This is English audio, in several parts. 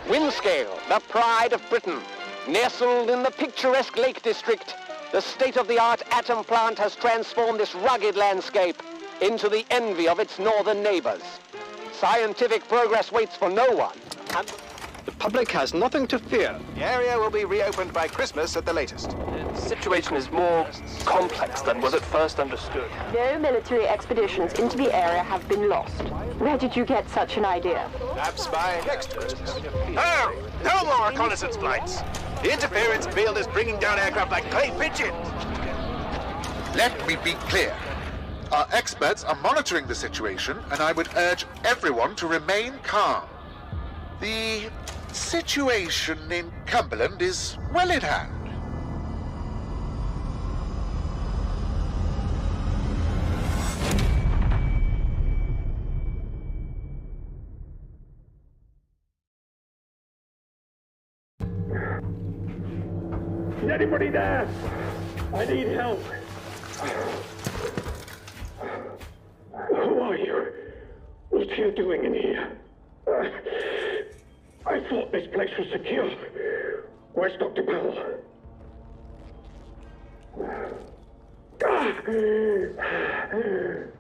Windscale, the pride of Britain. Nestled in the picturesque Lake District, the state-of-the-art atom plant has transformed this rugged landscape into the envy of its northern neighbors. Scientific progress waits for no one, and the public has nothing to fear. The area will be reopened by Christmas at the latest. The situation is more complex than was at first understood. No military expeditions into the area have been lost. Where did you get such an idea? Perhaps by next Christmas. Oh, no more reconnaissance flights. The interference field is bringing down aircraft like clay pigeons. Let me be clear. Our experts are monitoring the situation, and I would urge everyone to remain calm. The situation in Cumberland is well in hand. Is anybody there? I need help. Who are you? What are you doing in here? I thought this place was secure. Where's Dr. Powell?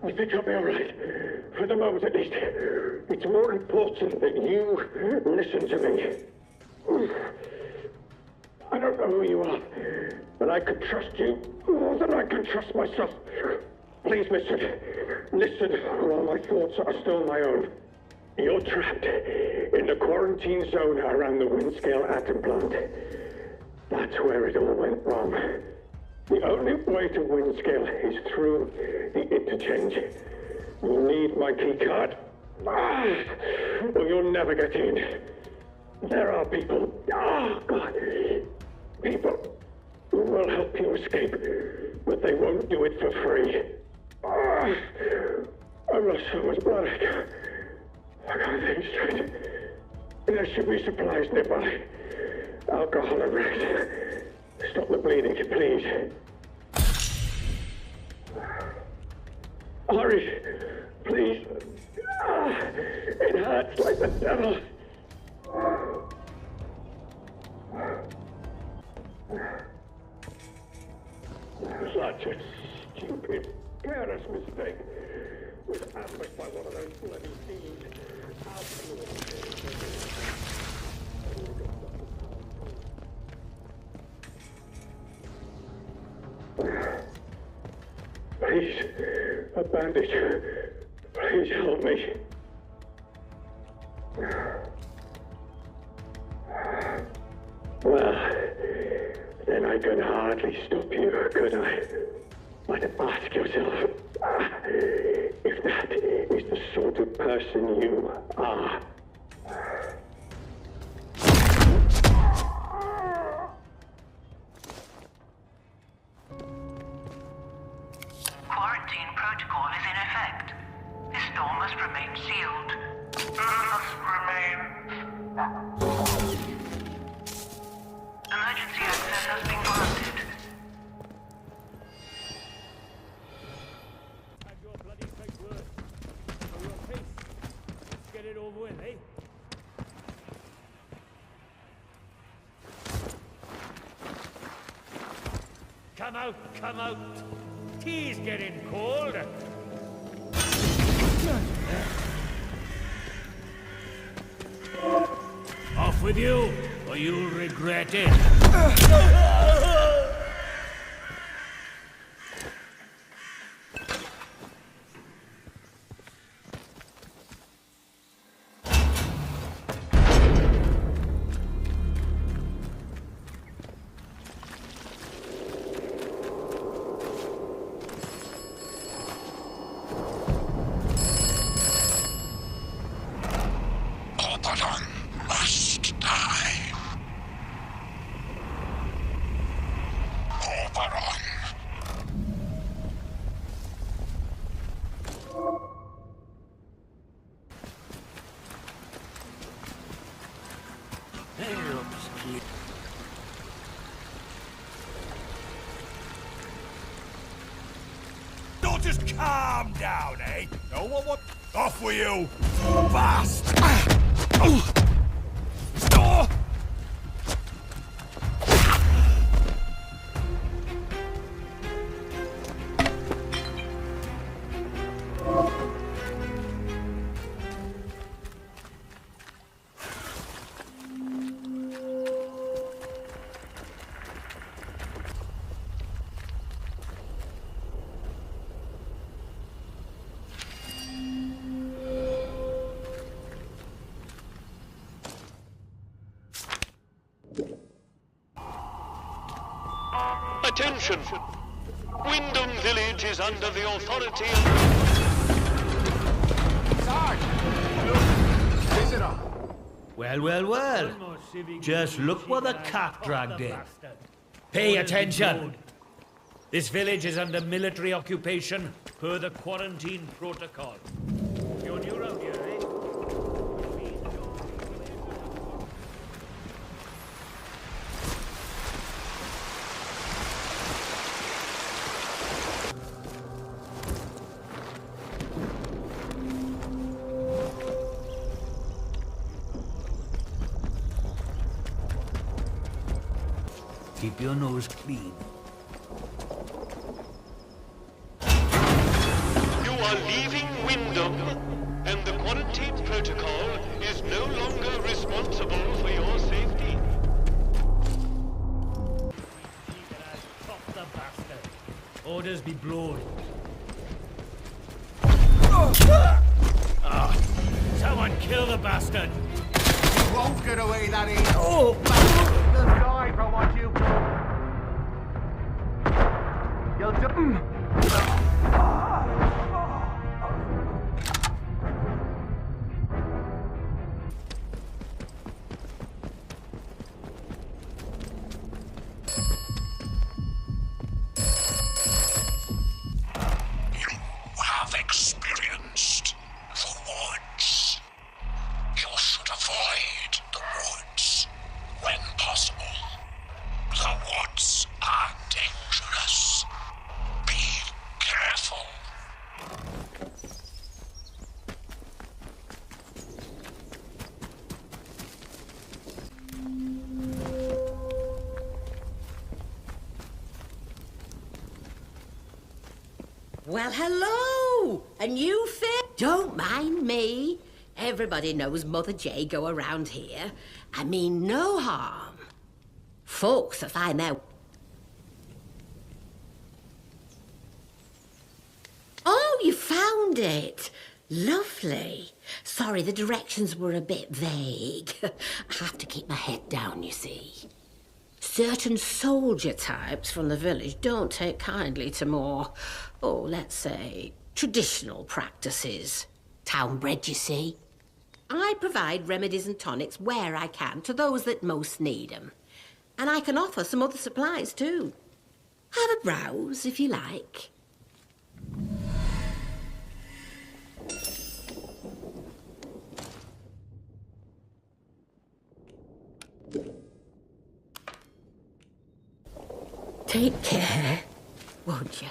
I think I'll be all right. For the moment, at least. It's more important that you listen to me. I don't know who you are, but I could trust you more than I can trust myself. Please listen. Listen while my thoughts are still my own. You're trapped in the quarantine zone around the Windscale atom plant. That's where it all went wrong. The only way to Windscale is through the interchange. You'll need my key card, or you'll never get in. There are people, people who will help you escape, but they won't do it for free. I've lost so much blood. I can't think straight. There should be supplies nearby. Alcohol and rest. Stop the bleeding, please. Hurry, please. It hurts like the devil. Such a stupid, careless mistake. Was ambushed by one of those bloody thieves. Please, a bandage. Please help me. Well, then I can hardly stop you, could I? But ask yourself, if that is the sort of person you are. Quarantine protocol is in effect. This door must remain sealed. Emergency access has been granted. And your bloody fake word. For your case. Let's get it over with, eh? Come out, come out. Tea's getting cold. Off with you, or you'll regret it. Just calm down, eh? No, what? Off with you! Fast! Attention! Wyndham Village is under the authority of... Sarge! Look! Visitor! Well, well, well. Just look what the cat dragged in. Pay attention. This village is under military occupation per the quarantine protocol. You're new around here, eh? Keep your nose clean. You are leaving Wyndham, and the quarantine protocol is no longer responsible for your safety. Stop the bastard. Orders be blown. Someone kill the bastard. You won't get away that easy. Oh! You'll die for what you've done. You'll do... have experienced the woods. You should avoid the woods when possible. The woods are dangerous. Be careful. Well, hello! A new fit? Don't mind me. Everybody knows Mother J go around here. I mean no harm. Folks will find out. Oh, you found it. Lovely. Sorry, the directions were a bit vague. I have to keep my head down, you see. Certain soldier types from the village don't take kindly to more, let's say, traditional practices. Town bred, you see. I provide remedies and tonics where I can to those that most need them. And I can offer some other supplies too. Have a browse if you like. Take care, won't you?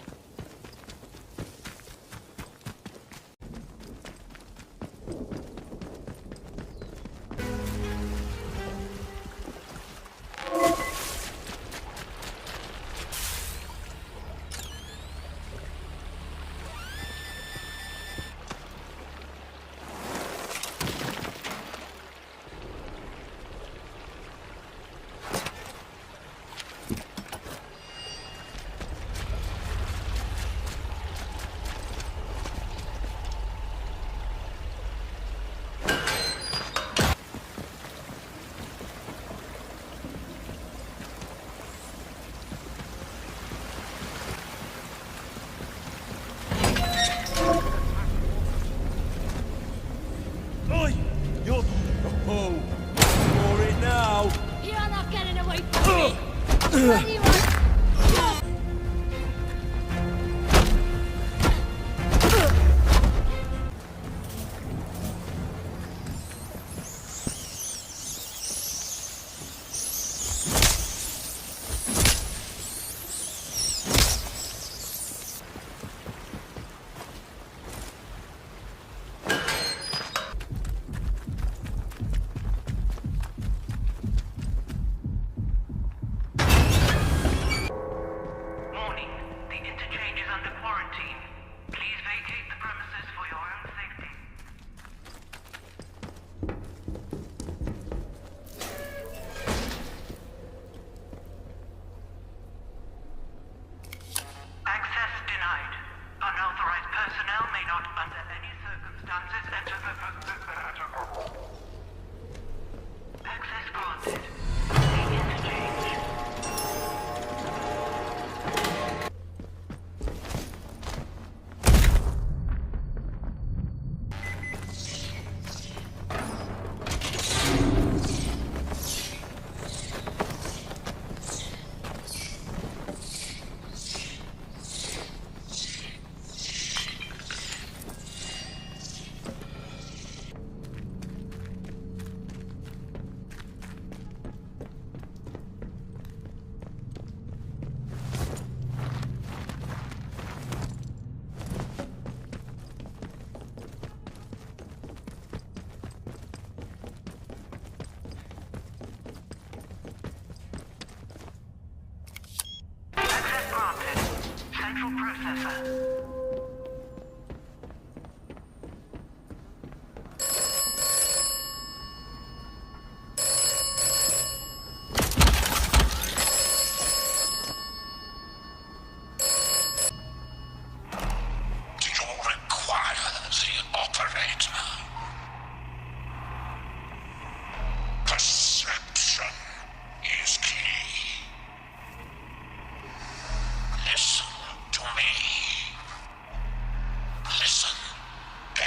central processor.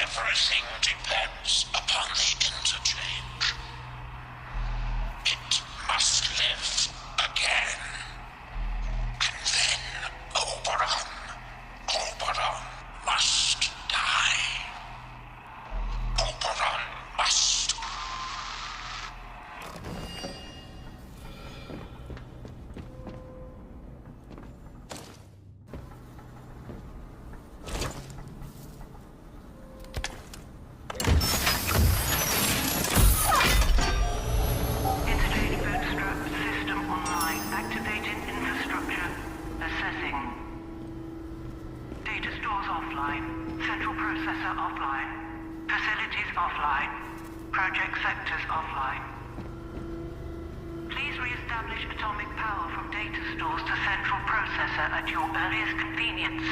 Everything depends upon the interchange. It must live again. And then Oberon must die. Oberon must. Central processor offline. Facilities offline. Project sectors offline. Please re-establish atomic power from data stores to central processor at your earliest convenience.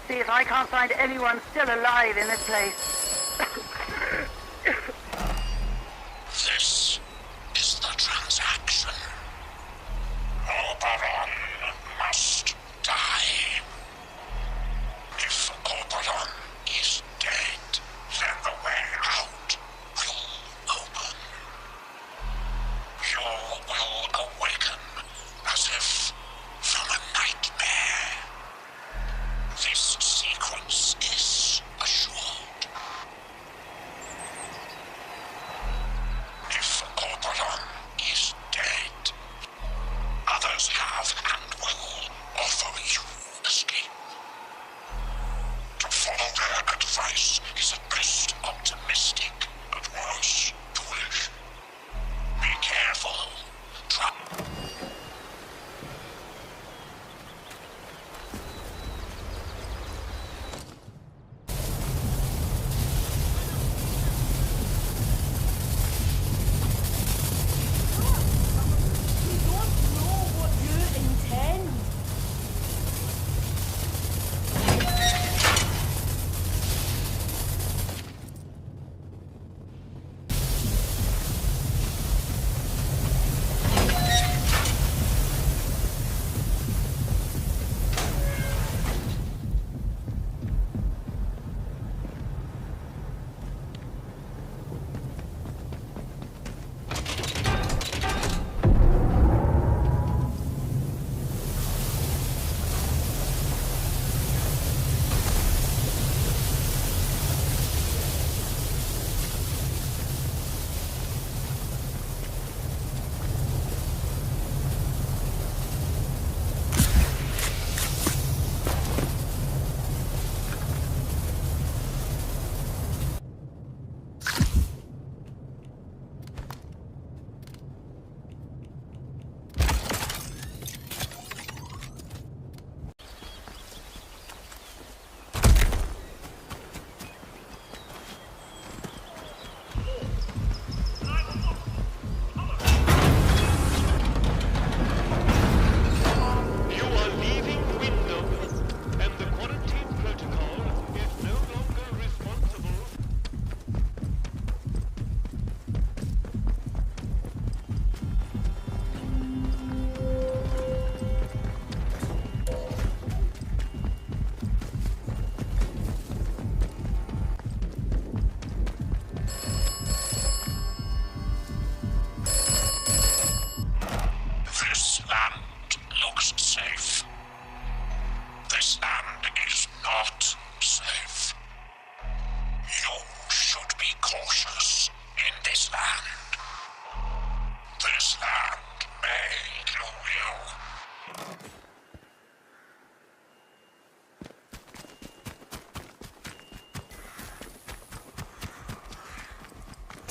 See if I can't find anyone still alive in this place. This is the transaction. Oberon must die. If Oberon is dead, then the way out will open. You will awaken as if from a nightmare. This sequence is assured. If Oberon is dead, others have and will offer you escape. To follow their advice is at best optimistic, at worst foolish. Be careful.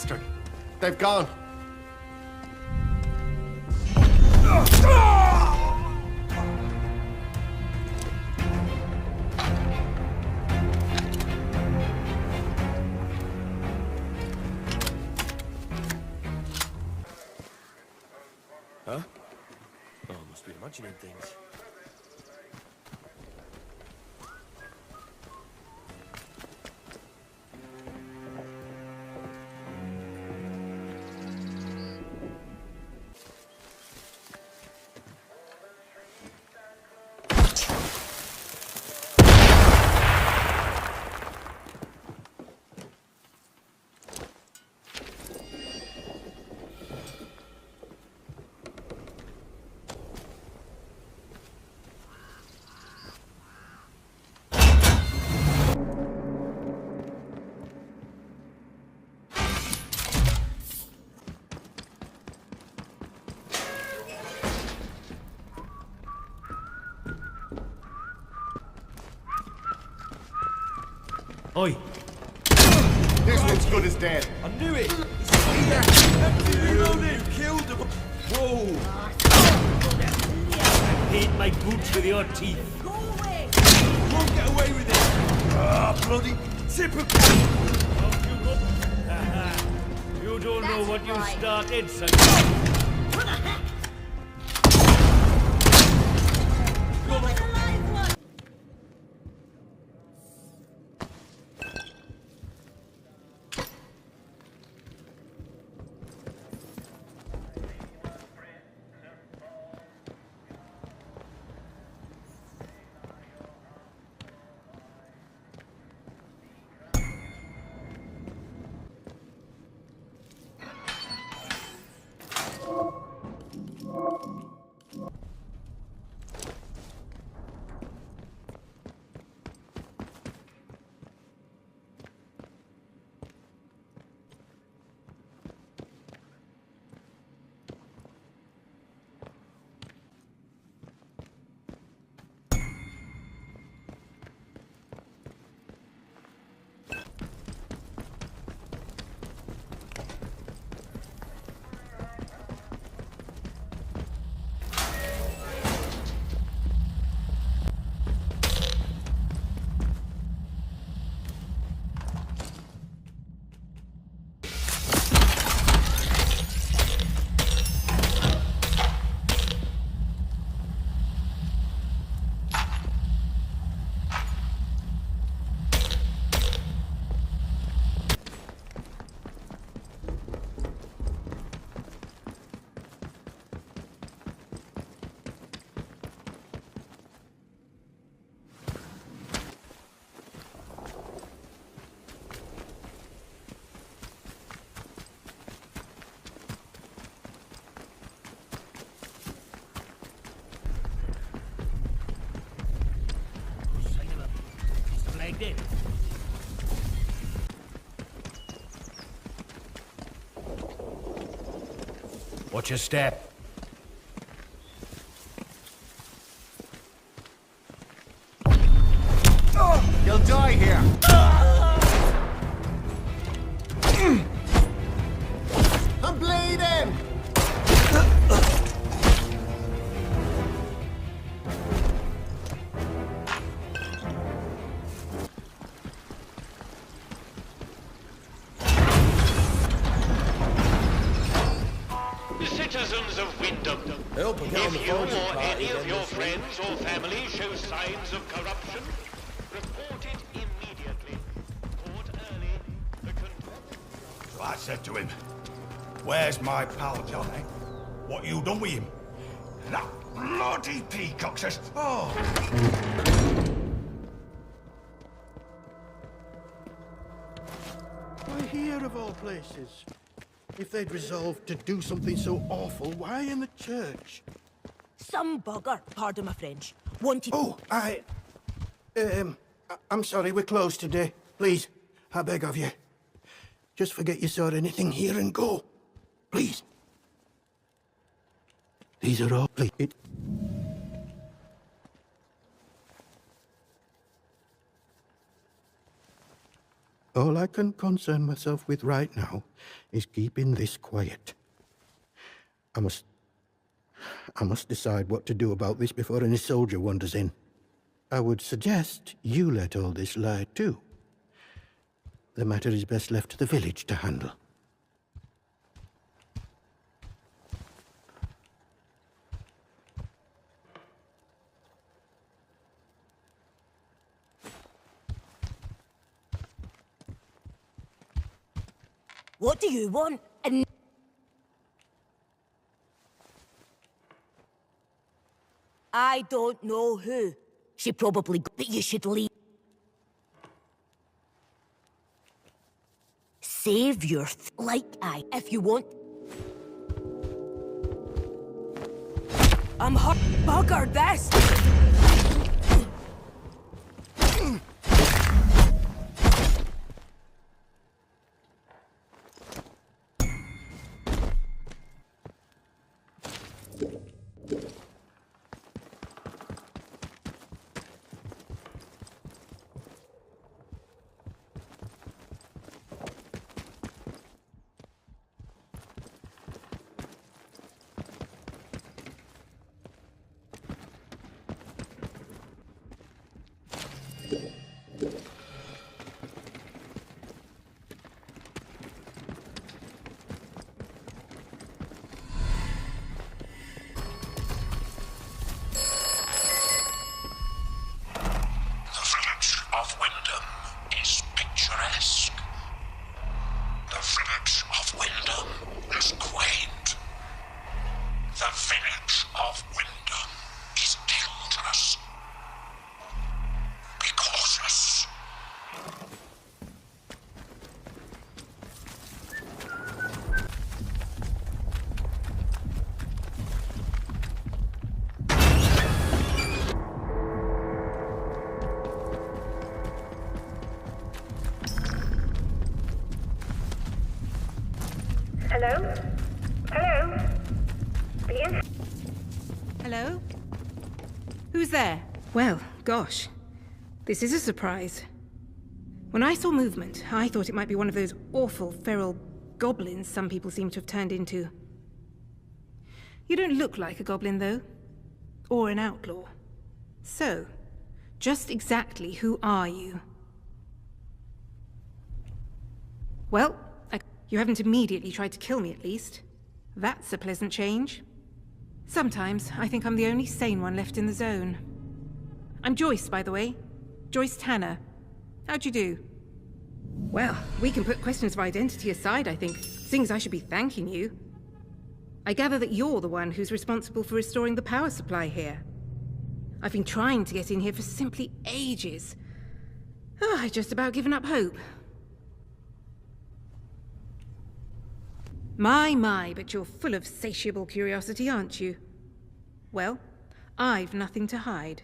bastard. They've gone. Huh? Oh, must be imagining things. Oi! This one's good as dead. I knew it! You killed him! Whoa! Paint my boots with your teeth. Go away! You won't get away with it! Ah, bloody typical! You don't know what you started, son. What the heck? Dead. Watch your step. You'll die here. I'm bleeding. Citizens of Wyndham, if you or any of your friends or family show signs of corruption, report it immediately. Report early. So I said to him, "Where's my pal Johnny? What you done with him?" That bloody peacock says, "Oh." Why here of all places? If they'd resolved to do something so awful, why in the church? Some bugger, pardon my French, wanted... Oh, I'm sorry, we're closed today. Please, I beg of you. Just forget you saw anything here and go. Please. These are all... Please. All I can concern myself with right now is keeping this quiet. I must decide what to do about this before any soldier wanders in. I would suggest you let all this lie too. The matter is best left to the village to handle. What do you want? I don't know who. She probably... But you should leave. Save your... if you want... I'm hot buggered this! Hello? Hello? Ian? Hello? Who's there? Well, gosh. This is a surprise. When I saw movement, I thought it might be one of those awful feral goblins some people seem to have turned into. You don't look like a goblin, though. Or an outlaw. So, just exactly who are you? Well, you haven't immediately tried to kill me, at least. That's a pleasant change. Sometimes, I think I'm the only sane one left in the zone. I'm Joyce, by the way. Joyce Tanner. How'd you do? Well, we can put questions of identity aside, I think, seeing as I should be thanking you. I gather that you're the one who's responsible for restoring the power supply here. I've been trying to get in here for simply ages. I've just about given up hope. My, but you're full of satiable curiosity, aren't you? Well, I've nothing to hide.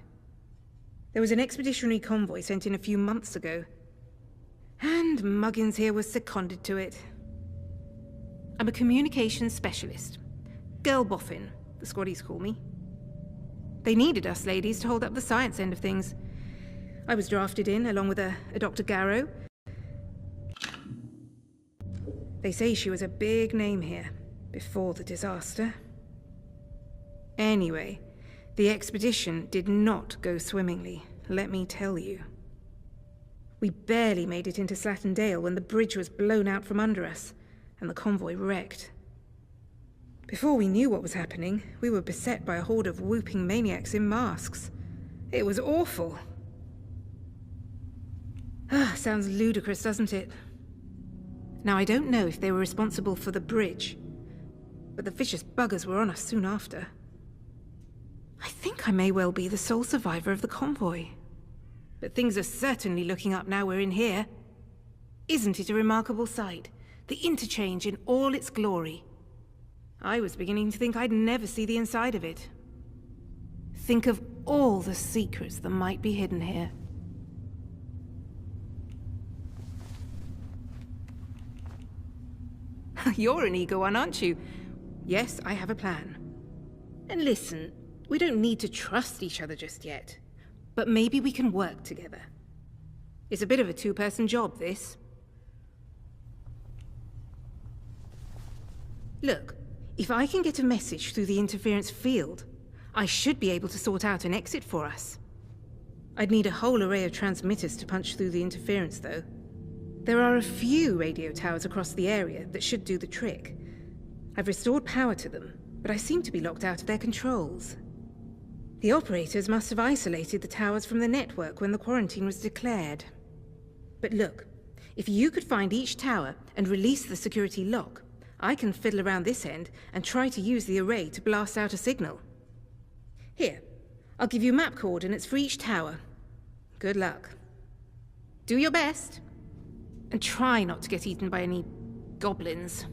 There was an expeditionary convoy sent in a few months ago, and Muggins here was seconded to it. I'm a communications specialist. Girl Boffin, the squaddies call me. They needed us ladies to hold up the science end of things. I was drafted in, along with a Dr. Garrow. They say she was a big name here, before the disaster. Anyway, the expedition did not go swimmingly, let me tell you. We barely made it into Slattendale when the bridge was blown out from under us, and the convoy wrecked. Before we knew what was happening, we were beset by a horde of whooping maniacs in masks. It was awful. Sounds ludicrous, doesn't it? Now, I don't know if they were responsible for the bridge, but the vicious buggers were on us soon after. I think I may well be the sole survivor of the convoy. But things are certainly looking up now we're in here. Isn't it a remarkable sight? The interchange in all its glory. I was beginning to think I'd never see the inside of it. Think of all the secrets that might be hidden here. You're an eager one, aren't you? Yes, I have a plan. And listen, we don't need to trust each other just yet. But maybe we can work together. It's a bit of a two-person job, this. Look, if I can get a message through the interference field, I should be able to sort out an exit for us. I'd need a whole array of transmitters to punch through the interference, though. There are a few radio towers across the area that should do the trick. I've restored power to them, but I seem to be locked out of their controls. The operators must have isolated the towers from the network when the quarantine was declared. But look, if you could find each tower and release the security lock, I can fiddle around this end and try to use the array to blast out a signal. Here, I'll give you map coordinates for each tower. Good luck. Do your best. And try not to get eaten by any goblins.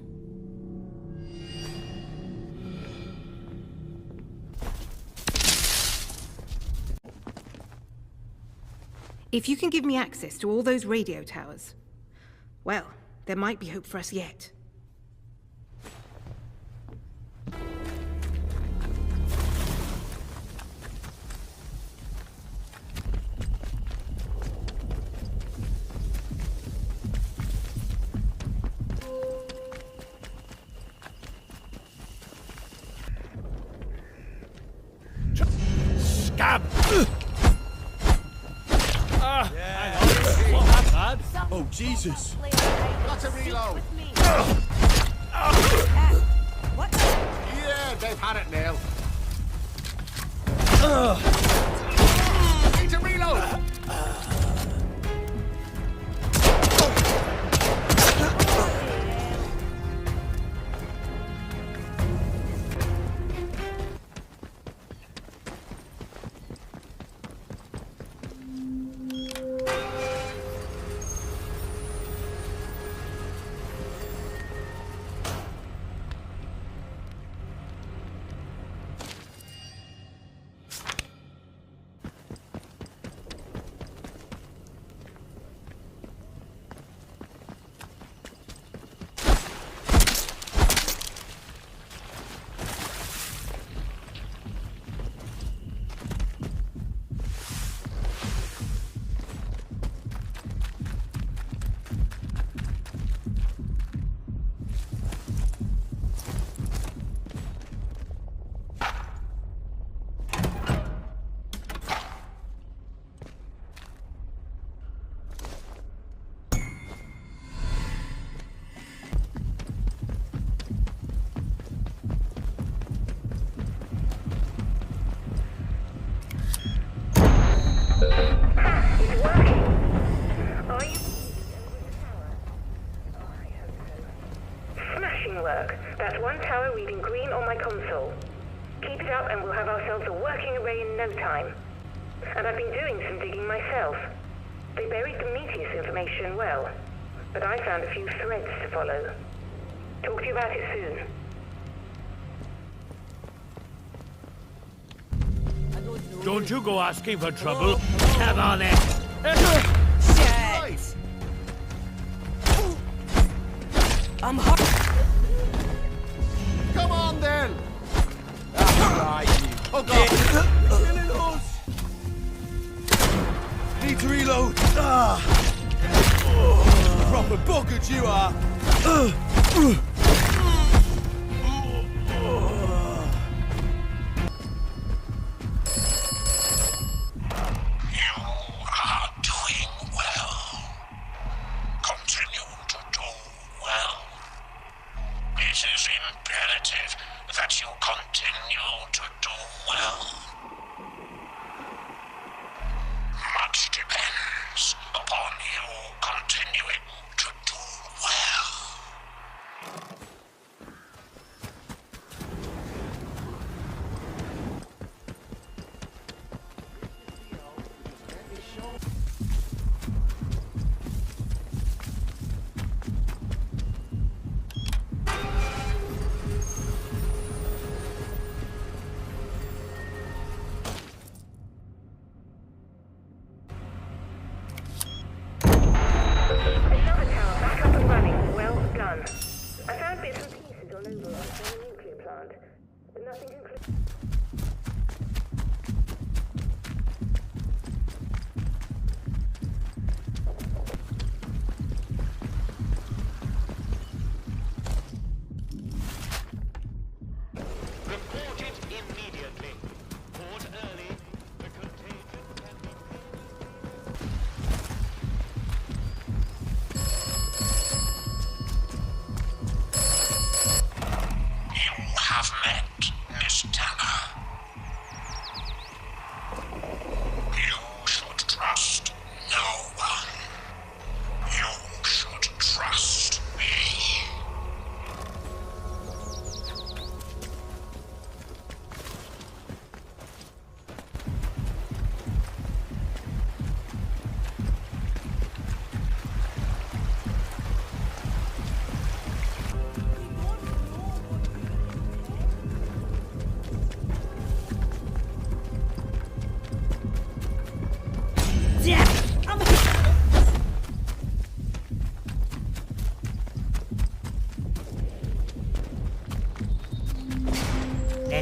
If you can give me access to all those radio towers, well, there might be hope for us yet. Scab! Oh, Jesus! Got to reload! What? Yeah, they've had it now. Need to reload! Work. That's one tower reading green on my console. Keep it up and we'll have ourselves a working array in no time. And I've been doing some digging myself. They buried the Prometheus information well, but I found a few threads to follow. Talk to you about it soon. Don't you go asking for trouble. Come on in. Shit! I'm hot. Come on then! That's right, you. Oh God! You're killing us! Need to reload. Proper boggart you are.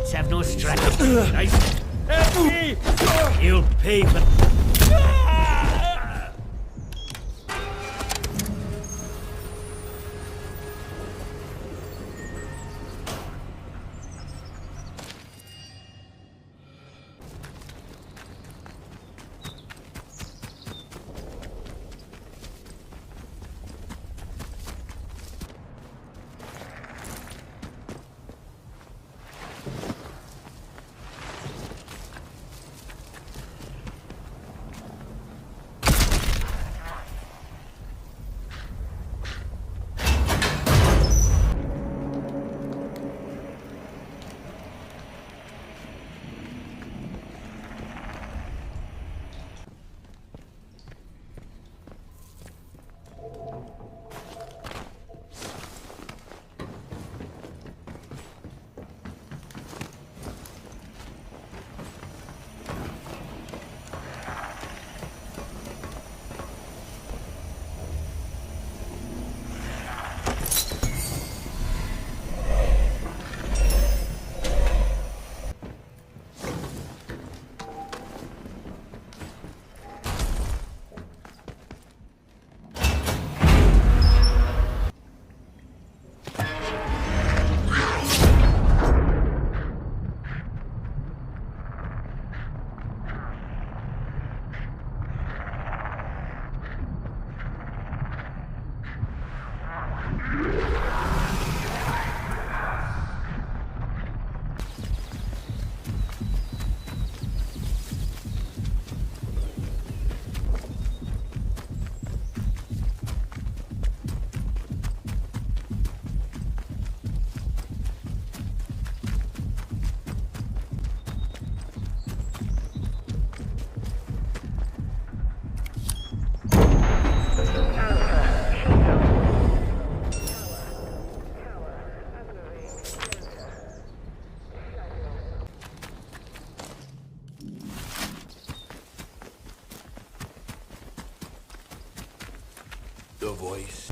Rats have no strength. Nice. Help me! You'll pay for... The voice.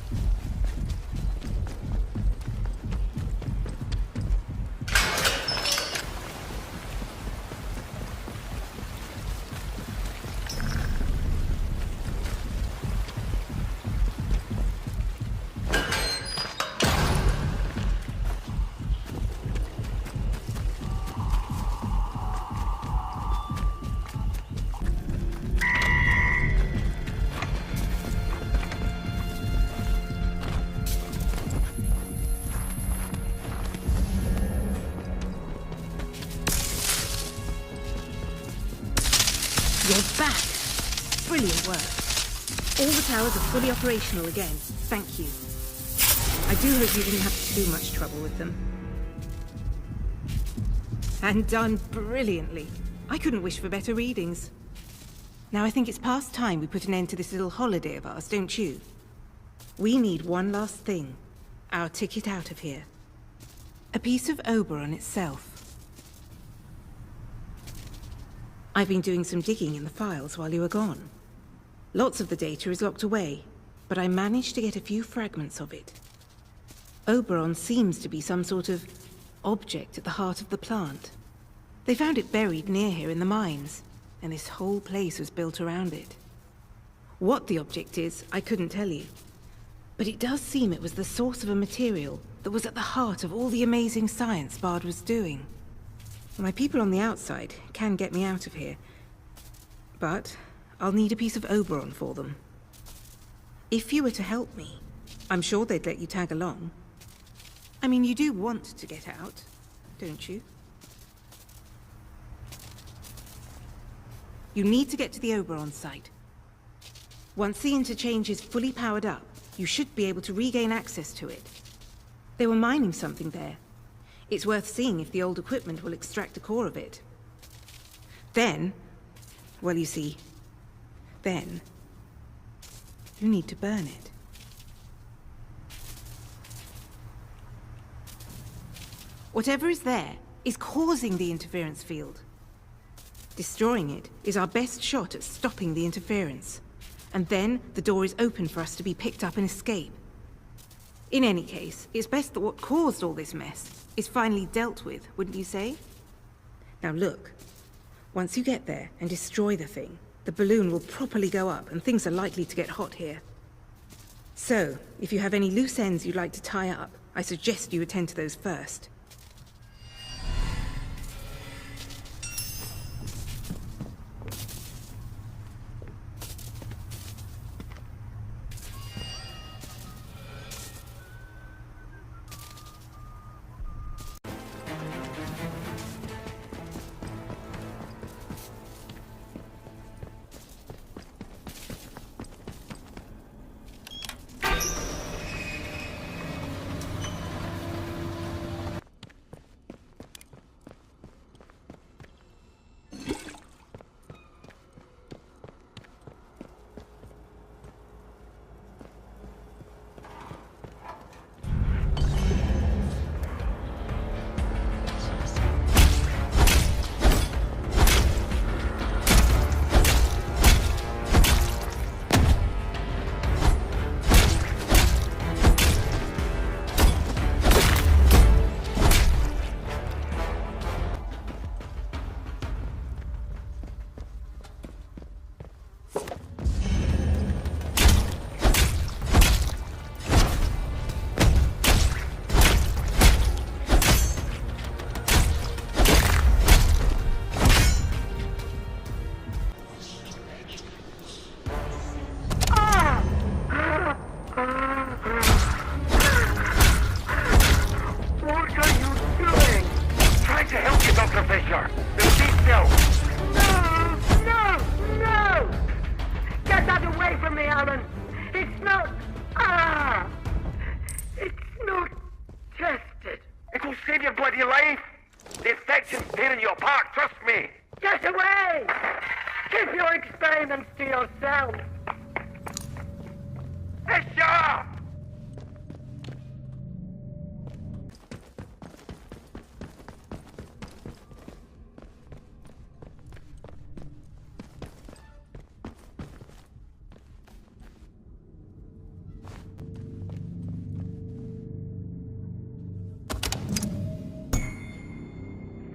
You're back. Brilliant work. All the towers are fully operational again. Thank you. I do hope you didn't have too much trouble with them. And done brilliantly. I couldn't wish for better readings. Now I think it's past time we put an end to this little holiday of ours, don't you? We need one last thing. Our ticket out of here. A piece of Oberon itself. I've been doing some digging in the files while you were gone. Lots of the data is locked away, but I managed to get a few fragments of it. Oberon seems to be some sort of object at the heart of the plant. They found it buried near here in the mines, and this whole place was built around it. What the object is, I couldn't tell you. But it does seem it was the source of a material that was at the heart of all the amazing science Bard was doing. My people on the outside can get me out of here, but I'll need a piece of Oberon for them. If you were to help me, I'm sure they'd let you tag along. I mean, you do want to get out, don't you? You need to get to the Oberon site. Once the interchange is fully powered up, you should be able to regain access to it. They were mining something there. It's worth seeing if the old equipment will extract a core of it. Then, well, you see, then you need to burn it. Whatever is there is causing the interference field. Destroying it is our best shot at stopping the interference. And then the door is open for us to be picked up and escape. In any case, it's best that what caused all this mess is finally dealt with, wouldn't you say? Now look, once you get there and destroy the thing, the balloon will properly go up and things are likely to get hot here. So, if you have any loose ends you'd like to tie up, I suggest you attend to those first.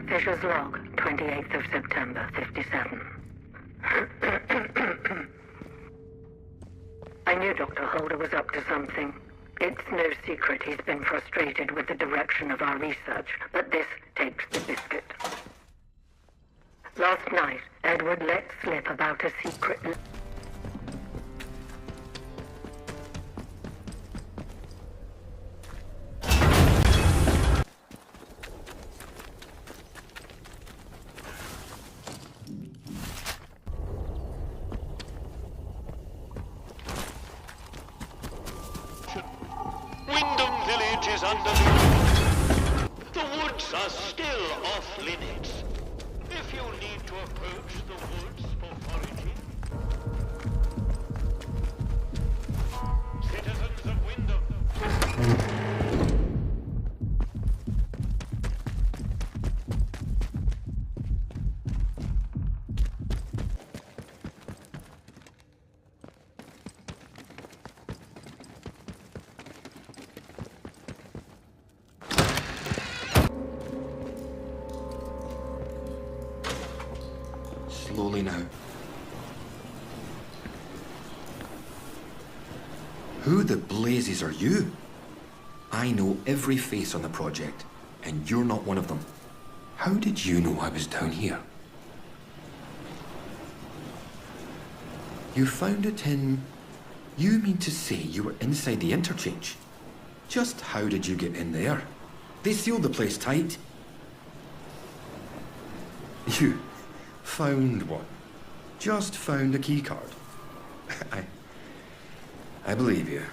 Fisher's log, 28th of September, 57. I knew Dr. Holder was up to something. It's no secret he's been frustrated with the direction of our research, but this takes the biscuit. Last night, Edward let slip about a secret... Wyndham Village is under the... The woods are still off limits. If you need to approach the woods for foraging... Citizens of Wyndham... Slowly now. Who the blazes are you? I know every face on the project, and you're not one of them. How did you know I was down here? You found it in... You mean to say you were inside the interchange? Just how did you get in there? They sealed the place tight. You found one. Just found a keycard. I believe you.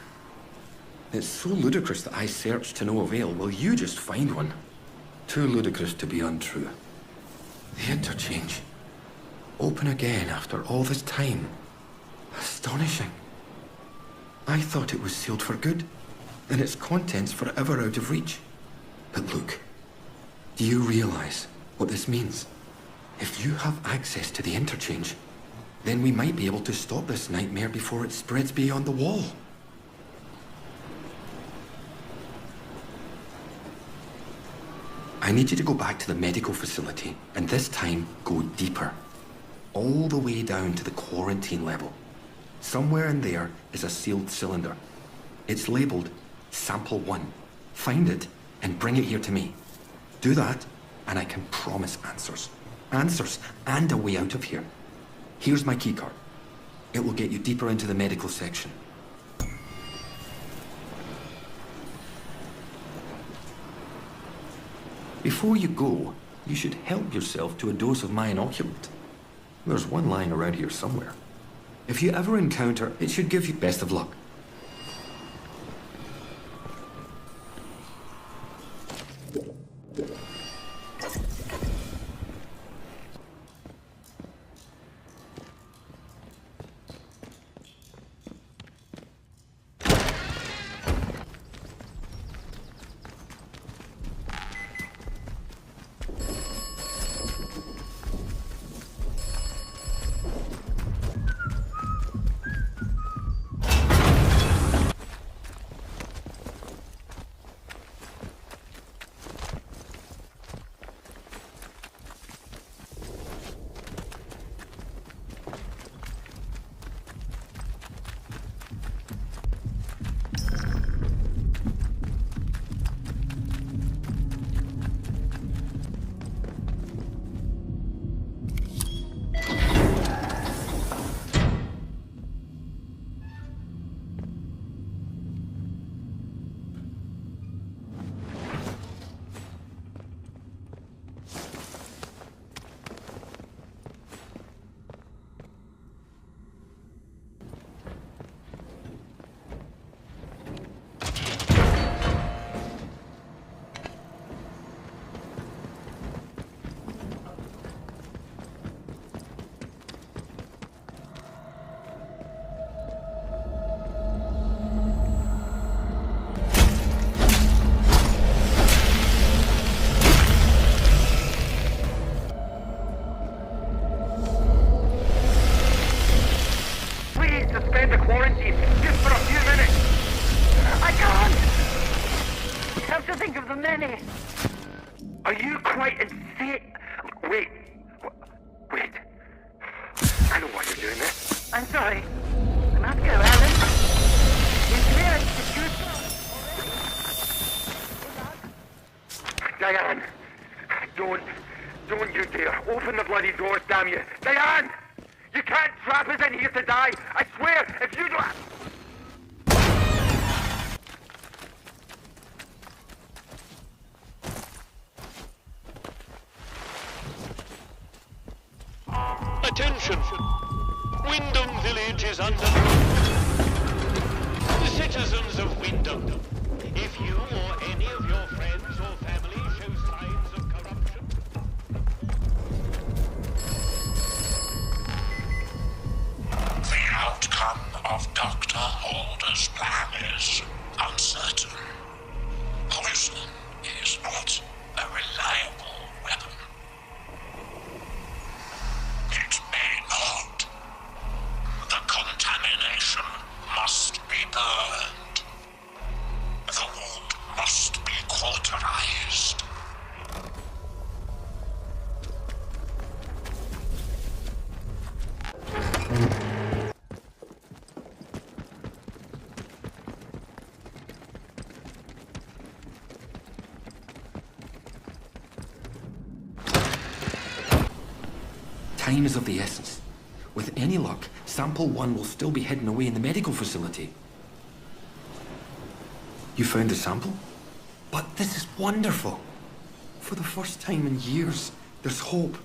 It's so ludicrous that I searched to no avail. Will you just find one? Too ludicrous to be untrue. The interchange. Open again after all this time. Astonishing. I thought it was sealed for good, and its contents forever out of reach. But look, do you realize what this means? If you have access to the interchange, then we might be able to stop this nightmare before it spreads beyond the wall. I need you to go back to the medical facility, and this time go deeper. All the way down to the quarantine level. Somewhere in there is a sealed cylinder. It's labeled Sample 1. Find it and bring it here to me. Do that, and I can promise answers. Answers and a way out of here. Here's my keycard. It will get you deeper into the medical section. Before you go, you should help yourself to a dose of my inoculant. There's one lying around here somewhere. If you ever encounter, it should give you best of luck. Are you quite insane? Wait. Wait. I know why you're doing this. I'm sorry. I must go, Alan. It's clearance to choose. Diane! Don't you dare. Open the bloody doors, damn you. Diane! You can't trap us in here to die. I swear, if you don't... Attention! Wyndham Village is under... The citizens of Wyndham, if you or any of your friends or family show signs of corruption... The outcome of Dr. Holder's plan is uncertain. Poison is not a reliable weapon. It may not. The contamination must be burned. The wound must be cauterized. Time is of the essence. With any luck, Sample 1 will still be hidden away in the medical facility. You found the sample? But this is wonderful. For the first time in years, there's hope.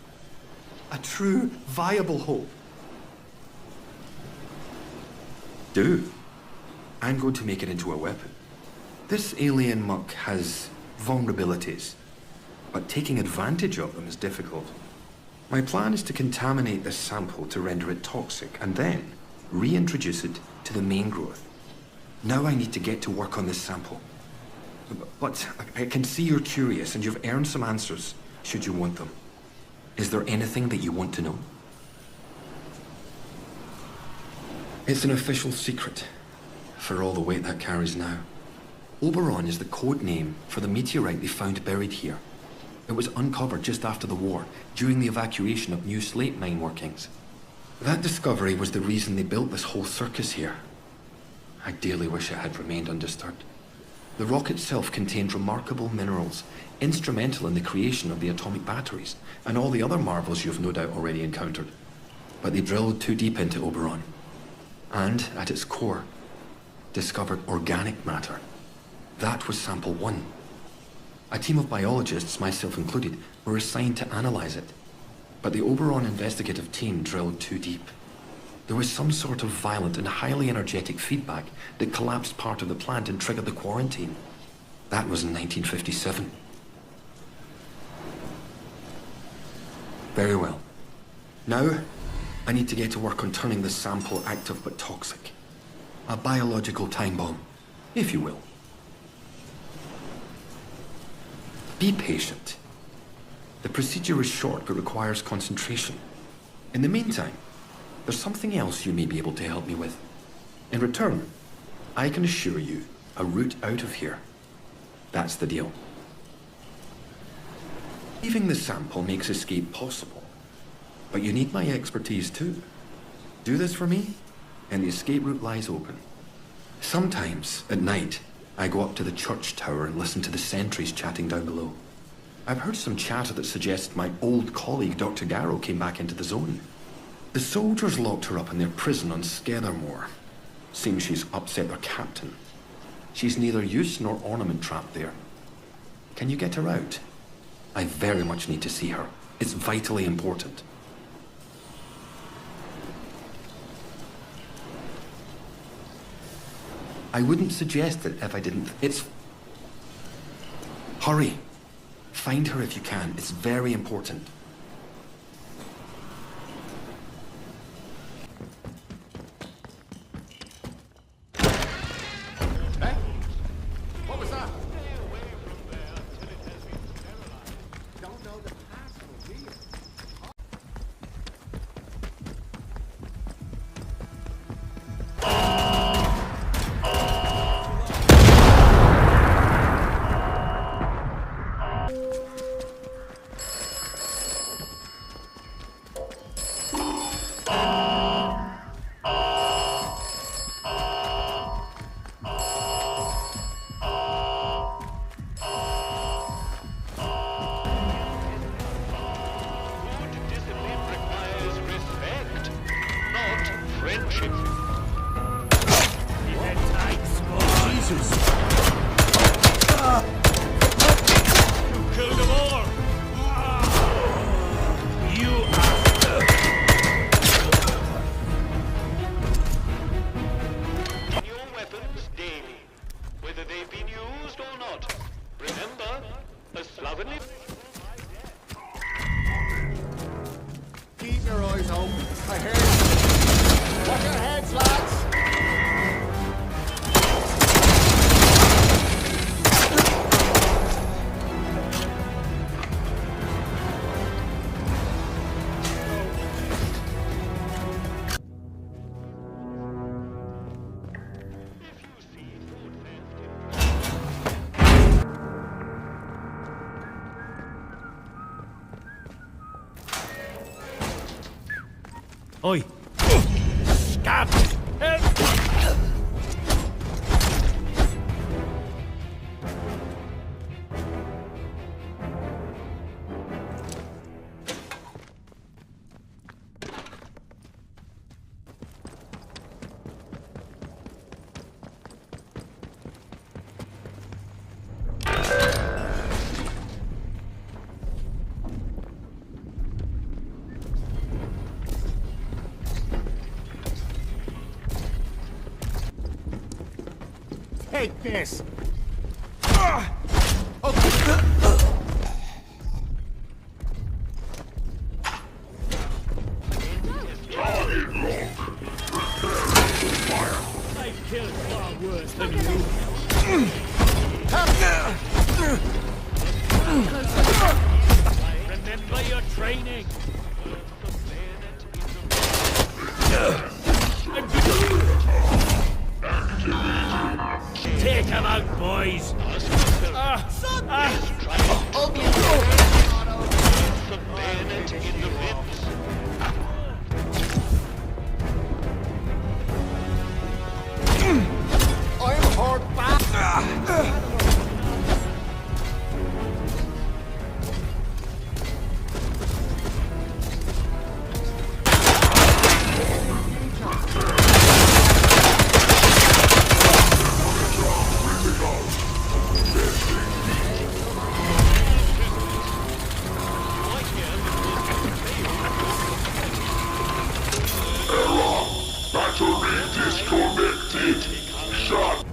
A true, viable hope. Do. I'm going to make it into a weapon. This alien muck has vulnerabilities, but taking advantage of them is difficult. My plan is to contaminate this sample to render it toxic, and then reintroduce it to the main growth. Now I need to get to work on this sample. But I can see you're curious, and you've earned some answers, should you want them. Is there anything that you want to know? It's an official secret, for all the weight that carries now. Oberon is the code name for the meteorite they found buried here. It was uncovered just after the war, during the evacuation of new slate mine workings. That discovery was the reason they built this whole circus here. I dearly wish it had remained undisturbed. The rock itself contained remarkable minerals, instrumental in the creation of the atomic batteries, and all the other marvels you've no doubt already encountered. But they drilled too deep into Oberon, and, at its core, discovered organic matter. That was sample 1. A team of biologists, myself included, were assigned to analyze it. But the Oberon investigative team drilled too deep. There was some sort of violent and highly energetic feedback that collapsed part of the plant and triggered the quarantine. That was in 1957. Very well. Now, I need to get to work on turning this sample active but toxic. A biological time bomb, if you will. Be patient. The procedure is short but requires concentration. In the meantime, there's something else you may be able to help me with. In return, I can assure you a route out of here. That's the deal. Leaving the sample makes escape possible, but you need my expertise too. Do this for me, and the escape route lies open. Sometimes, at night, I go up to the church tower and listen to the sentries chatting down below. I've heard some chatter that suggests my old colleague Dr. Garrow came back into the zone. The soldiers locked her up in their prison on Skeathermore. Seems she's upset their captain. She's neither use nor ornament trapped there. Can you get her out? I very much need to see her. It's vitally important. I wouldn't suggest it if I didn't. Hurry. Find her if you can. It's very important. Hey? What was that? Don't know the password, do you? Keep your eyes open. I hear you. Watch your heads, lads. Oi! Scab! Help! Take this. I've killed far worse than you. Remember your training. Take him out, boys! the bayonet in the ribs. I'm hard back. Battery disconnected. Shut.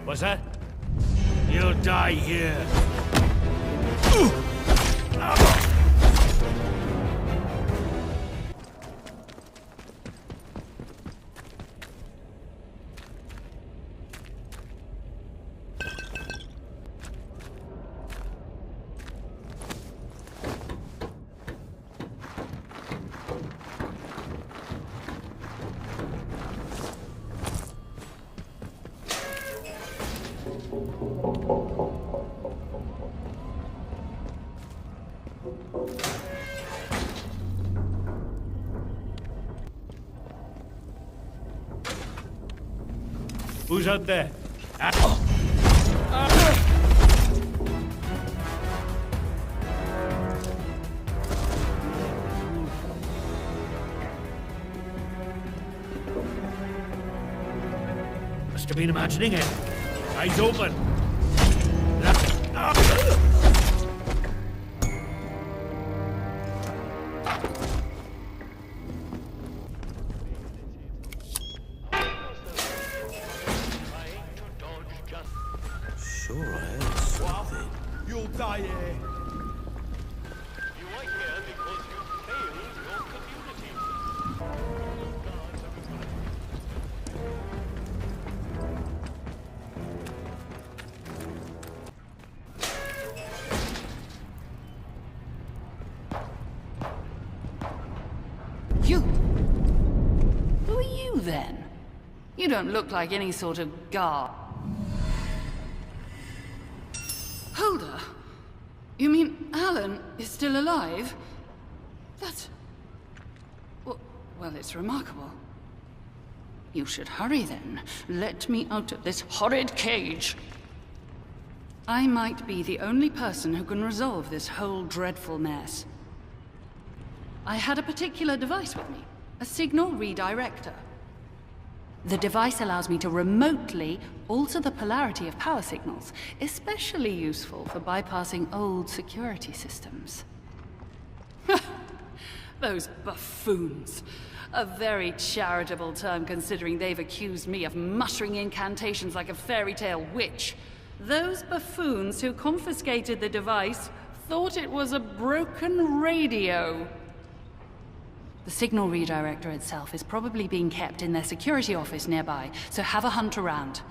What's that? You'll die here. Who's out there? Must have been imagining it. Eyes open. Sure, I heard something. You'll die here. You are here because you failed your community. You? Who are you, then? You don't look like any sort of guard. Hulda? You mean Alan is still alive? That's... Well, it's remarkable. You should hurry, then. Let me out of this horrid cage. I might be the only person who can resolve this whole dreadful mess. I had a particular device with me, a signal redirector. The device allows me to remotely alter the polarity of power signals, especially useful for bypassing old security systems. Those buffoons. A very charitable term considering they've accused me of muttering incantations like a fairy tale witch. Those buffoons who confiscated the device thought it was a broken radio. The signal redirector itself is probably being kept in their security office nearby, so have a hunt around.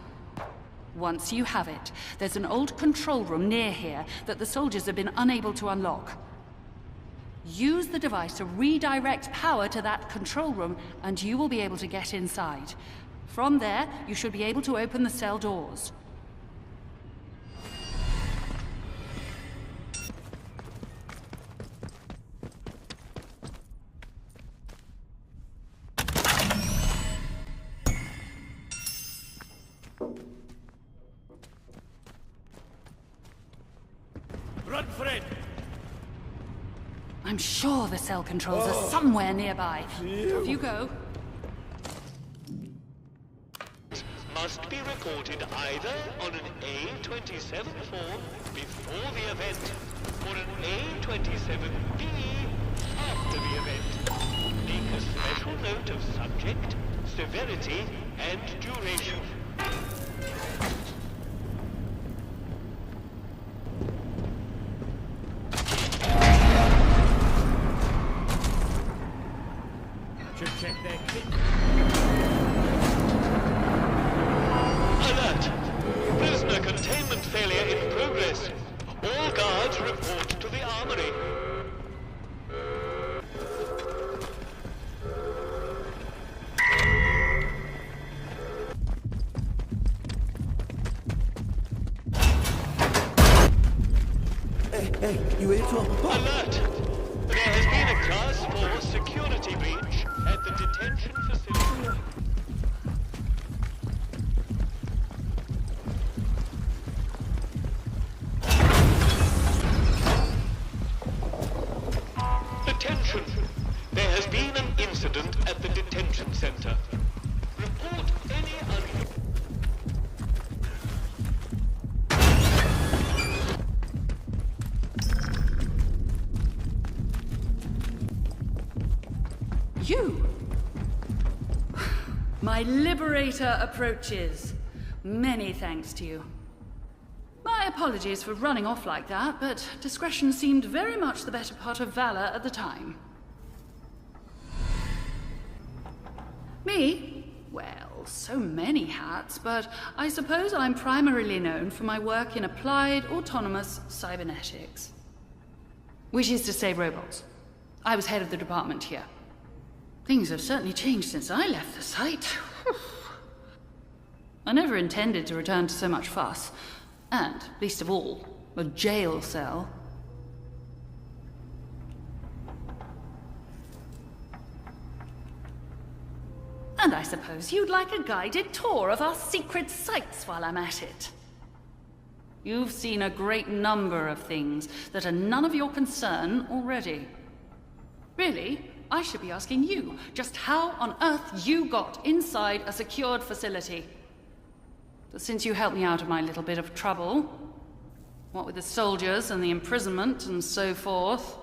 Once you have it, there's an old control room near here that the soldiers have been unable to unlock. Use the device to redirect power to that control room, and you will be able to get inside. From there, you should be able to open the cell doors. Run for it! I'm sure the cell controls are somewhere nearby. Off you go. Must be recorded either on an A27 form before the event or an A27B after the event. Make a special note of subject, severity, and duration. Should check their kit. evacuate up above. Alert! There has been a Class 4 security breach at the detention facility. Attention! There has been an incident at the detention center. Report any You! My liberator approaches. Many thanks to you. My apologies for running off like that, but discretion seemed very much the better part of valor at the time. Me? Well, so many hats, but I suppose I'm primarily known for my work in applied autonomous cybernetics. Which is to say robots. I was head of the department here. Things have certainly changed since I left the site. I never intended to return to so much fuss, and, least of all, a jail cell. And I suppose you'd like a guided tour of our secret sites while I'm at it. You've seen a great number of things that are none of your concern already. Really, I should be asking you just how on earth you got inside a secured facility. But since you helped me out of my little bit of trouble, what with the soldiers and the imprisonment and so forth,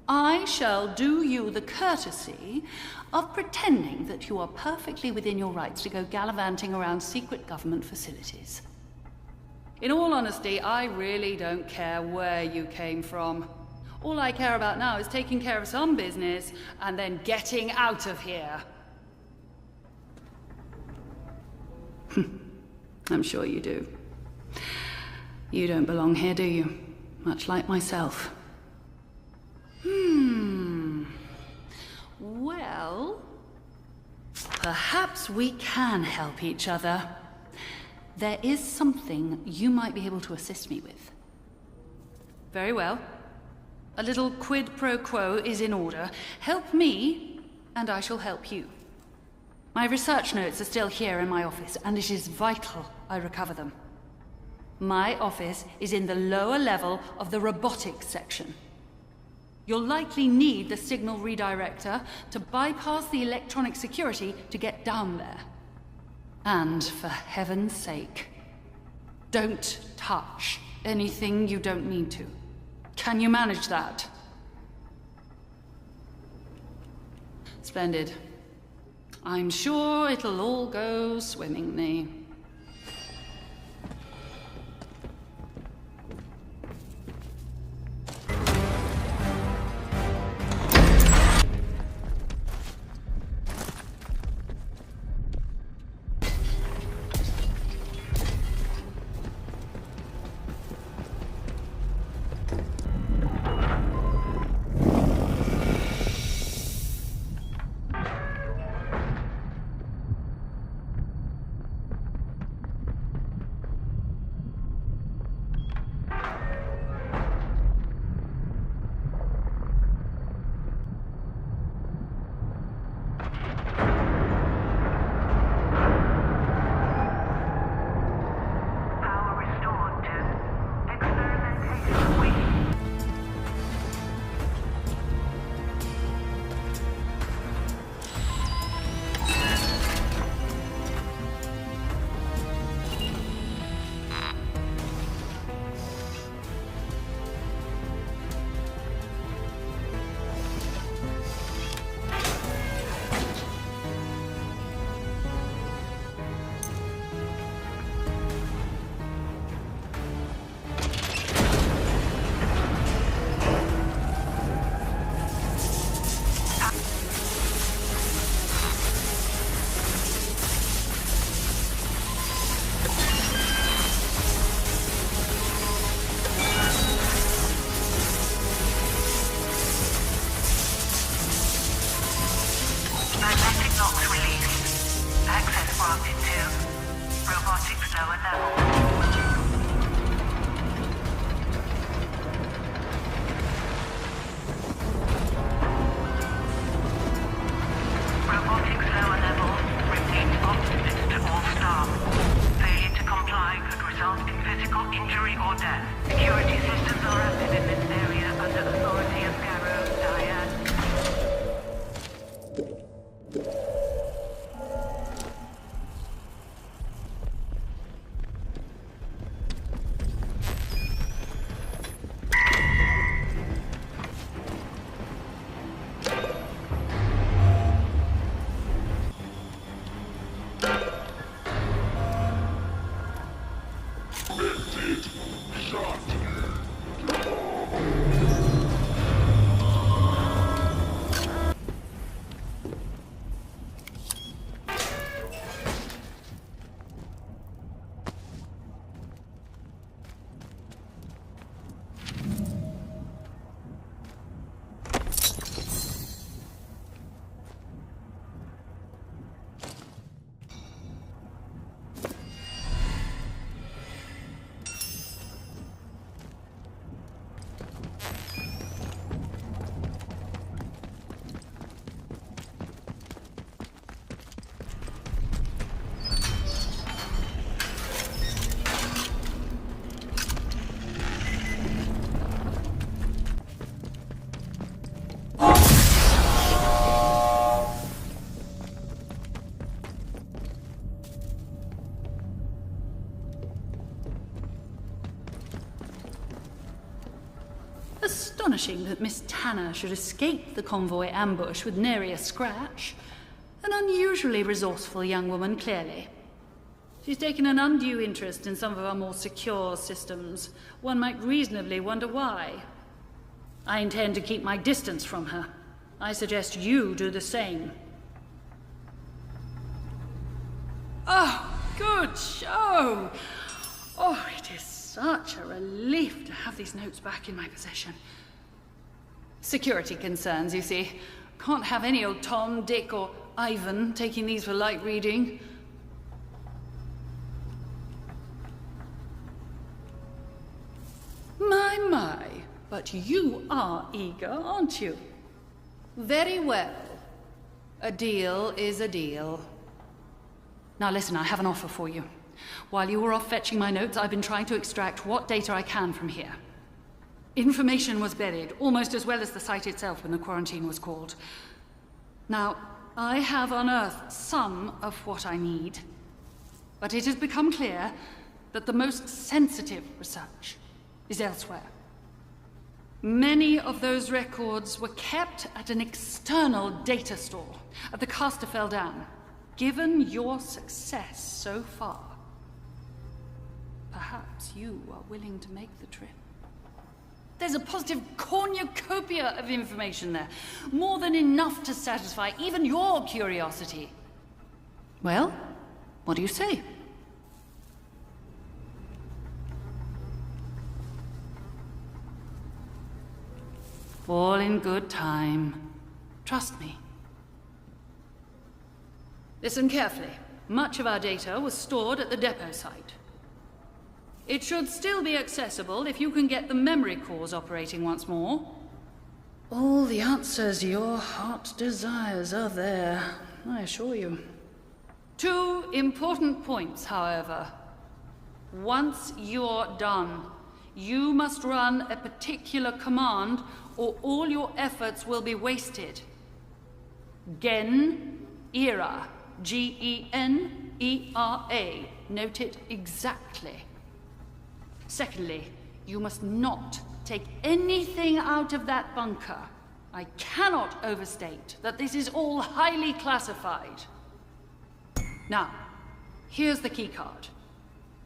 I shall do you the courtesy of pretending that you are perfectly within your rights to go gallivanting around secret government facilities. In all honesty, I really don't care where you came from. All I care about now is taking care of some business and then getting out of here. I'm sure you do. You don't belong here, do you? Much like myself. Well, perhaps we can help each other. There is something you might be able to assist me with. Very well. A little quid pro quo is in order. Help me, and I shall help you. My research notes are still here in my office, and it is vital I recover them. My office is in the lower level of the robotics section. You'll likely need the signal redirector to bypass the electronic security to get down there. And for heaven's sake, don't touch anything you don't need to. Can you manage that? Splendid. I'm sure it'll all go swimmingly. Astonishing that Miss Tanner should escape the convoy ambush with nary a scratch. An unusually resourceful young woman, clearly. She's taken an undue interest in some of our more secure systems. One might reasonably wonder why. I intend to keep my distance from her. I suggest you do the same. Oh, good show! Oh, it is such a relief to have these notes back in my possession. Security concerns, you see. Can't have any old Tom, Dick, or Ivan taking these for light reading. My, but you are eager, aren't you? Very well. A deal is a deal. Now listen, I have an offer for you. While you were off fetching my notes, I've been trying to extract what data I can from here. Information was buried, almost as well as the site itself when the quarantine was called. Now, I have unearthed some of what I need, but it has become clear that the most sensitive research is elsewhere. Many of those records were kept at an external data store at the Atomfall Dam. Given your success so far, perhaps you are willing to make the trip. There's a positive cornucopia of information there. More than enough to satisfy even your curiosity. Well, what do you say? All in good time. Trust me. Listen carefully. Much of our data was stored at the depot site. It should still be accessible if you can get the memory cores operating once more. All the answers your heart desires are there, I assure you. 2 important points, however. Once you're done, you must run a particular command or all your efforts will be wasted. Gen-era. G-E-N-E-R-A. Note it exactly. Secondly, you must not take anything out of that bunker. I cannot overstate that this is all highly classified. Now, here's the keycard.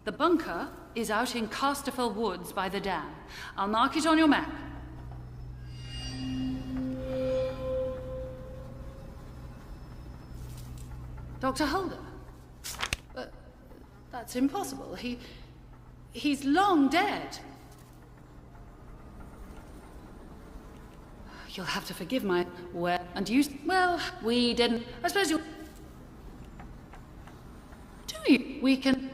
The bunker is out in Atomfall Woods by the dam. I'll mark it on your map. Dr. Holder? That's impossible. He's long dead. You'll have to forgive my... And you... Well, we didn't... I suppose you'll... Do you? We can...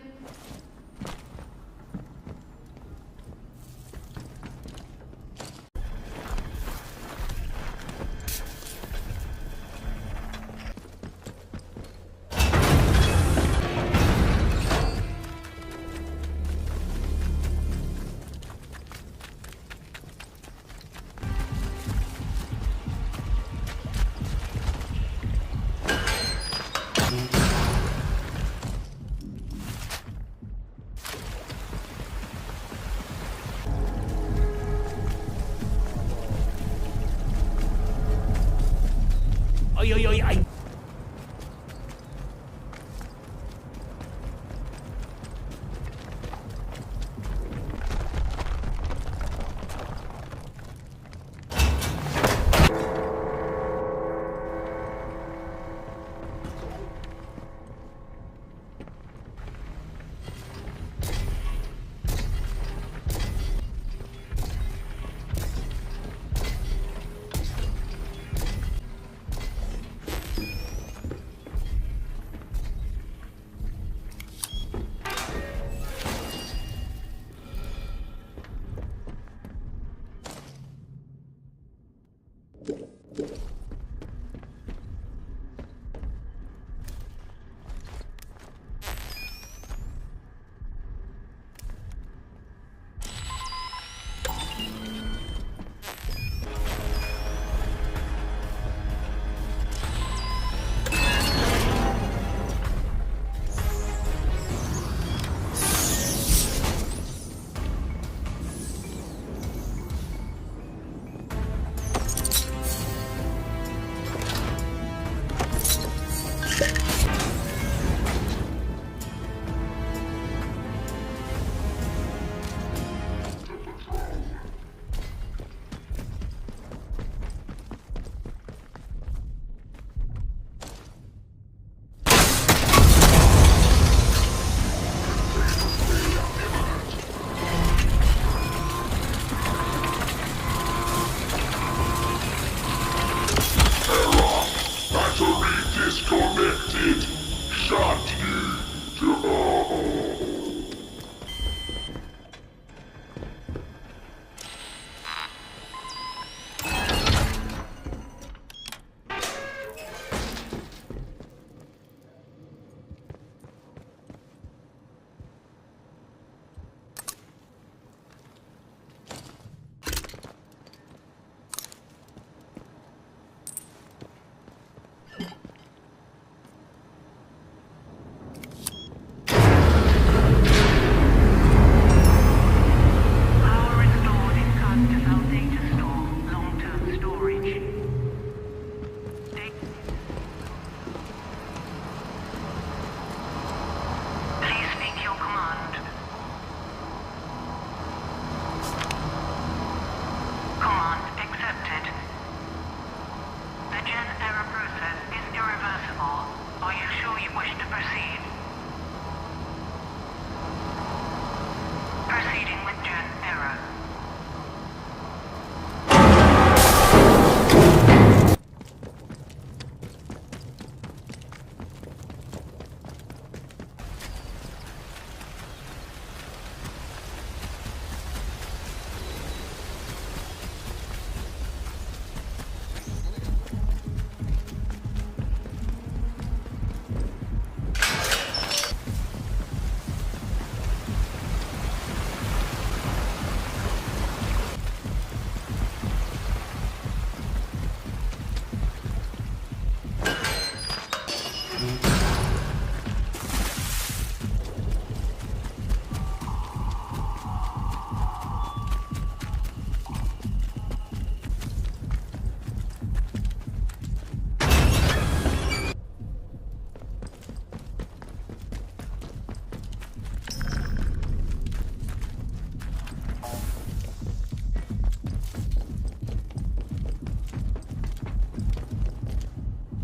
I...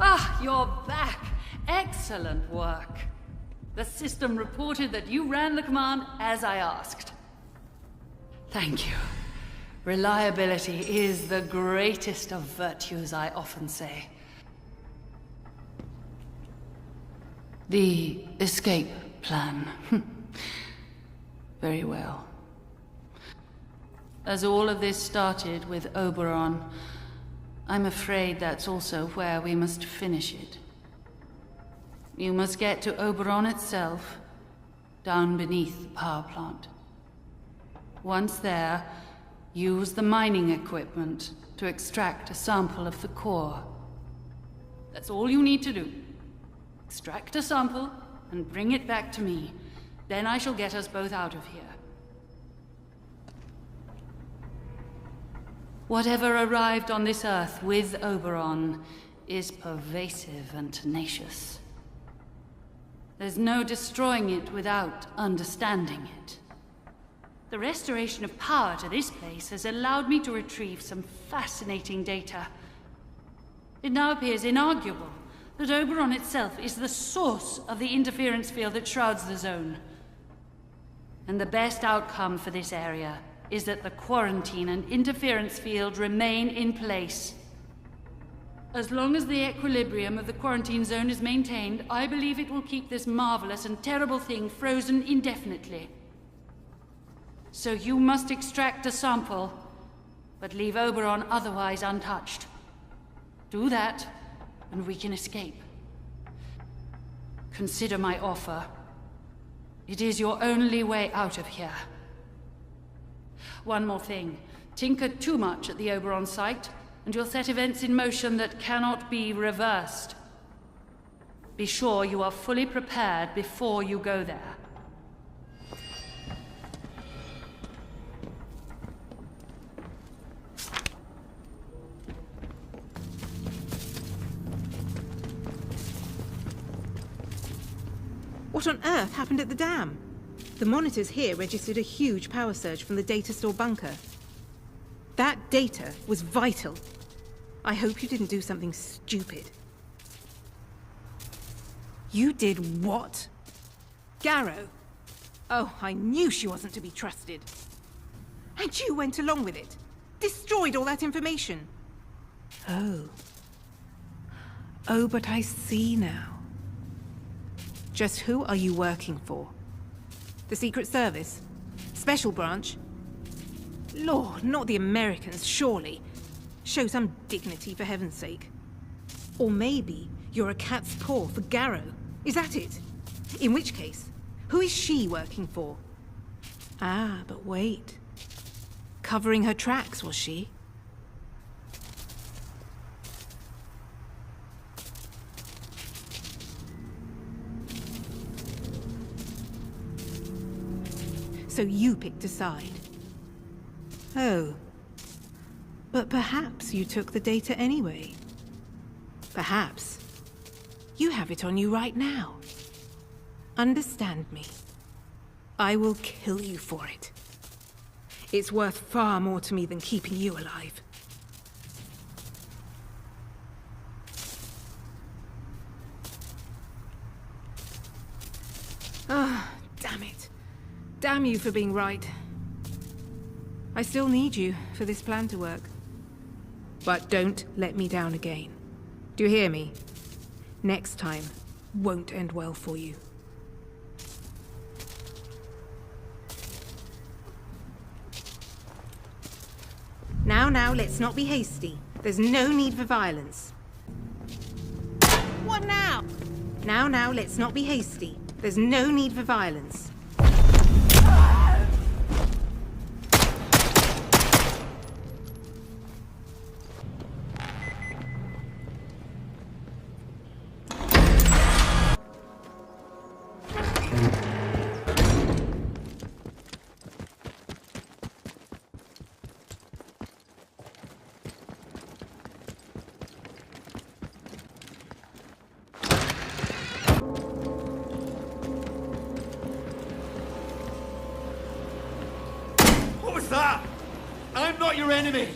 Ah, you're back. Excellent work. The system reported that you ran the command as I asked. Thank you. Reliability is the greatest of virtues, I often say. The escape plan. Very well. As all of this started with Oberon, I'm afraid that's also where we must finish it. You must get to Oberon itself, down beneath the power plant. Once there, use the mining equipment to extract a sample of the core. That's all you need to do. Extract a sample and bring it back to me. Then I shall get us both out of here. Whatever arrived on this Earth with Oberon is pervasive and tenacious. There's no destroying it without understanding it. The restoration of power to this place has allowed me to retrieve some fascinating data. It now appears inarguable that Oberon itself is the source of the interference field that shrouds the zone. And the best outcome for this area is that the quarantine and interference field remain in place. As long as the equilibrium of the quarantine zone is maintained, I believe it will keep this marvelous and terrible thing frozen indefinitely. So you must extract a sample, but leave Oberon otherwise untouched. Do that, and we can escape. Consider my offer. It is your only way out of here. One more thing. Tinker too much at the Oberon site, and you'll set events in motion that cannot be reversed. Be sure you are fully prepared before you go there. What on earth happened at the dam? The monitors here registered a huge power surge from the data store bunker. That data was vital. I hope you didn't do something stupid. You did what? Garrow? Oh, I knew she wasn't to be trusted. And you went along with it. Destroyed all that information. Oh. Oh, but I see now. Just who are you working for? The Secret Service? Special branch? Lord, not the Americans, surely. Show some dignity, for heaven's sake. Or maybe you're a cat's paw for Garrow. Is that it? In which case, who is she working for? Ah, but wait. Covering her tracks, was she? So you picked a side. Oh. But perhaps you took the data anyway. Perhaps you have it on you right now. Understand me. I will kill you for it. It's worth far more to me than keeping you alive. Ah, damn it. Damn you for being right. I still need you for this plan to work. But don't let me down again. Do you hear me? Next time won't end well for you. Now, let's not be hasty. There's no need for violence. What now? Now, let's not be hasty. There's no need for violence. That! I'm not your enemy!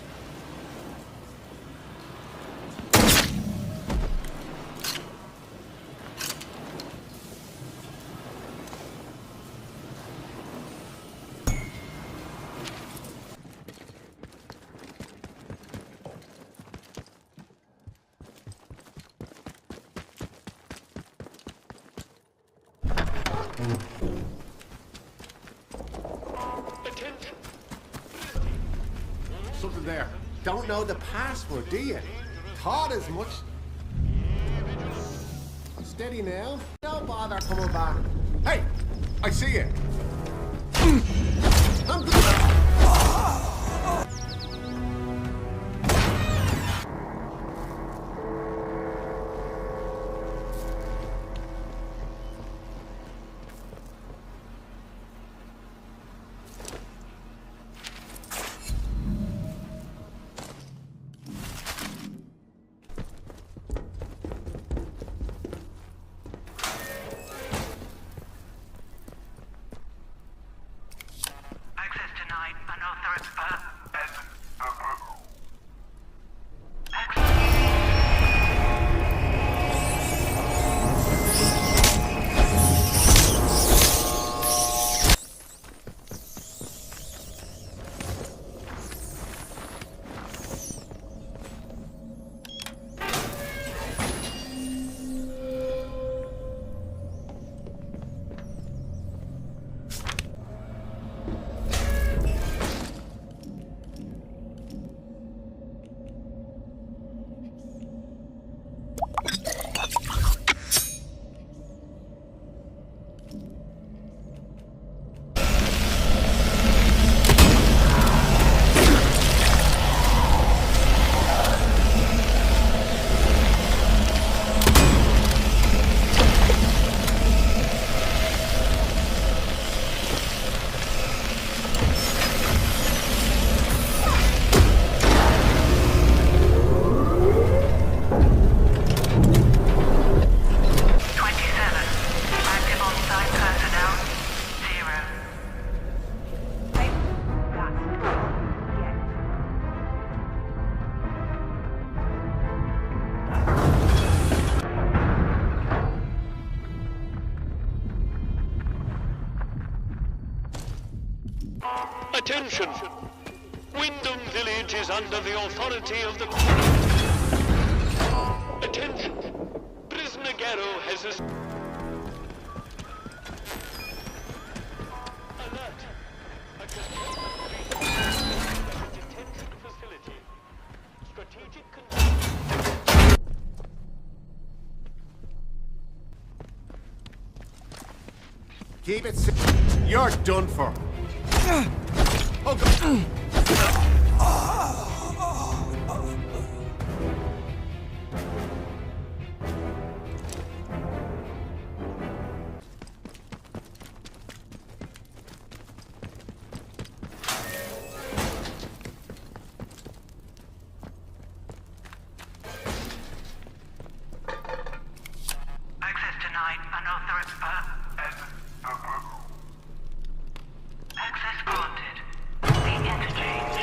know the password, do you? Thought as much. Steady now. No bother coming back. Hey, I see you. Attention! Wyndham Village is under the authority of the... Attention! Prisoner Garrow has a... Alert! A detention facility. Strategic control. Keep it. You're done for. Oh, God. Access denied. Unauthorized. Access granted. The interchange.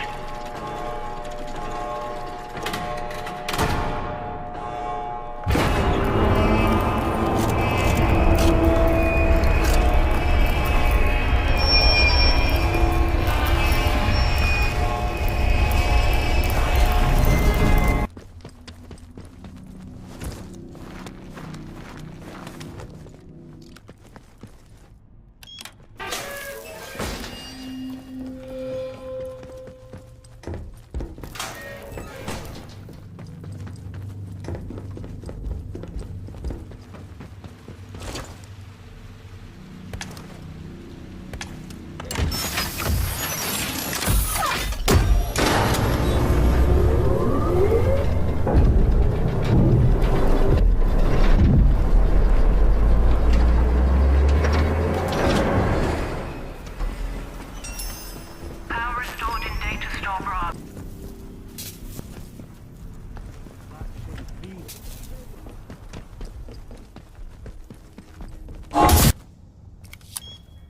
Power restored in data store Bravo.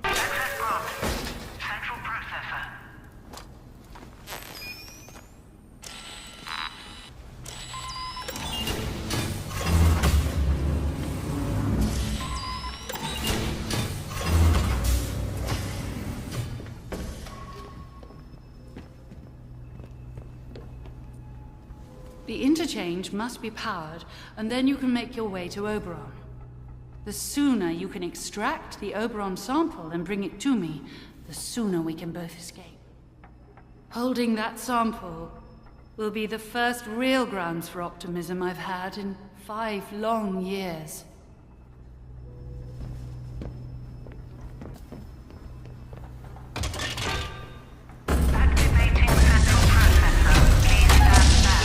Access granted. Central processor. The interchange must be powered, and then you can make your way to Oberon. The sooner you can extract the Oberon sample and bring it to me, the sooner we can both escape. Holding that sample will be the first real grounds for optimism I've had in 5 long years. Activating central processor. Please stand back.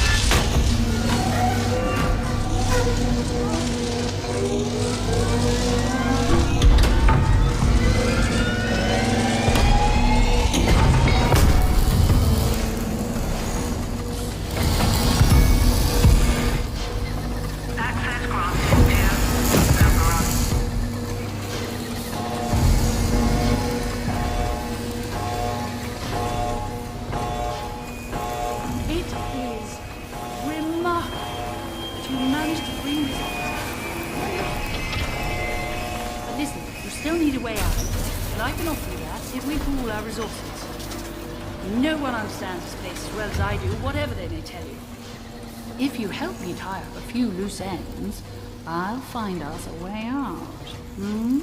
Access granted to Oberon. It is remarkable that you managed to bring this out. But listen, you still need a way out. And I can offer you that if we pool our resources. No one understands this place as well as I do, whatever they may tell you. If you help me tie up a few loose ends, I'll find us a way out. Hmm?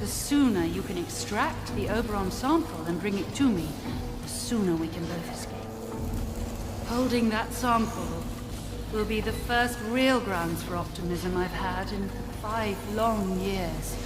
The sooner you can extract the Oberon sample and bring it to me, the sooner we can both escape. Holding that sample will be the first real grounds for optimism I've had in 5 long years.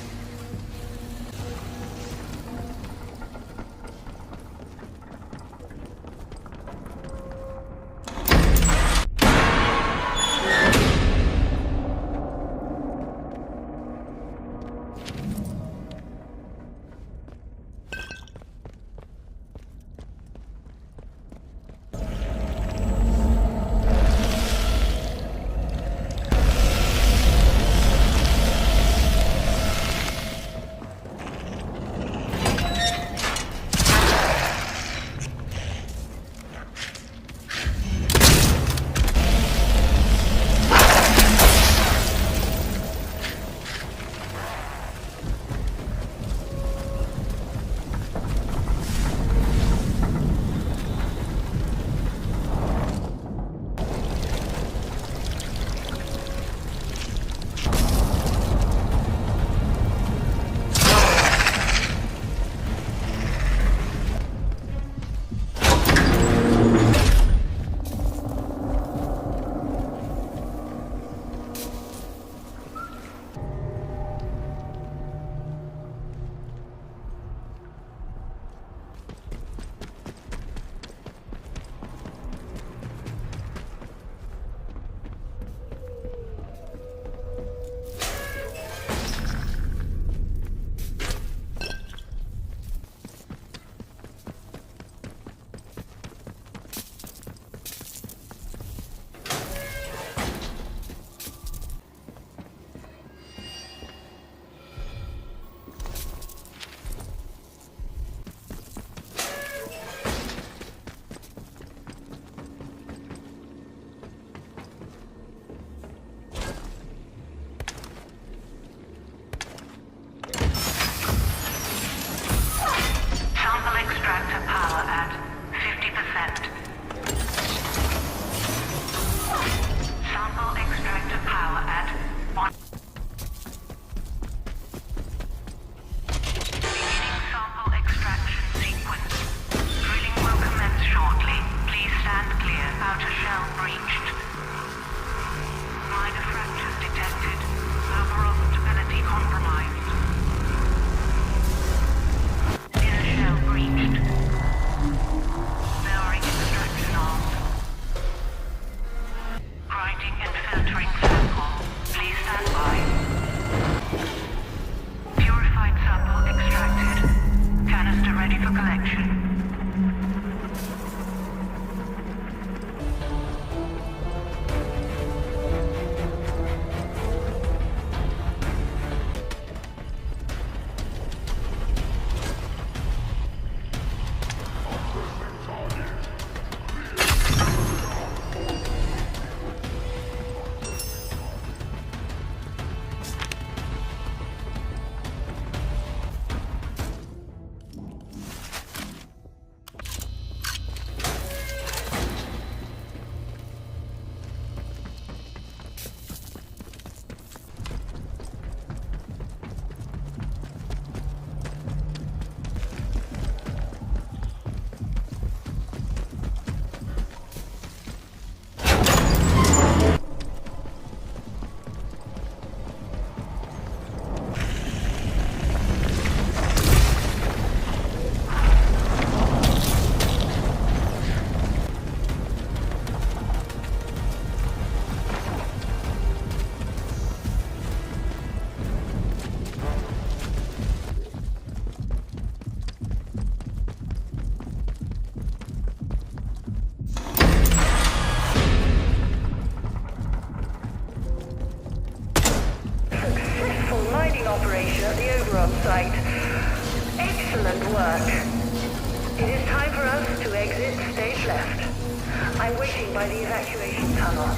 waiting by the evacuation tunnel.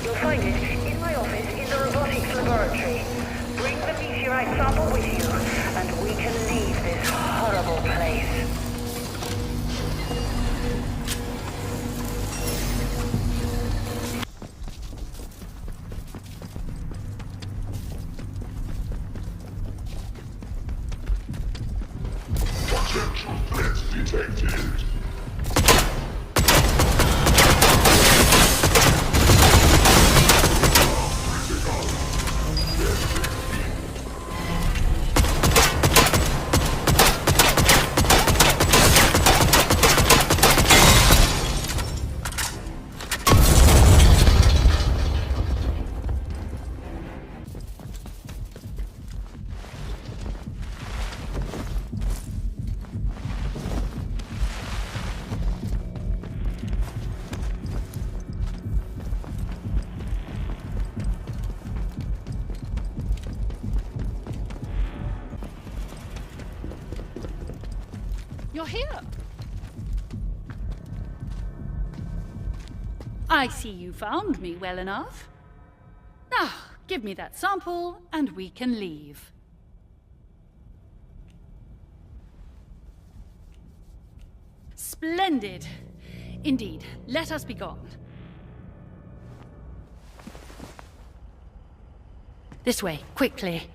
You'll find it in my office in the robotics laboratory. Bring the meteorite sample with you, and we can leave this horrible place. Potential threats detected. You're here. I see you found me well enough. Now, give me that sample, and we can leave. Splendid. Indeed, let us be gone. This way, quickly.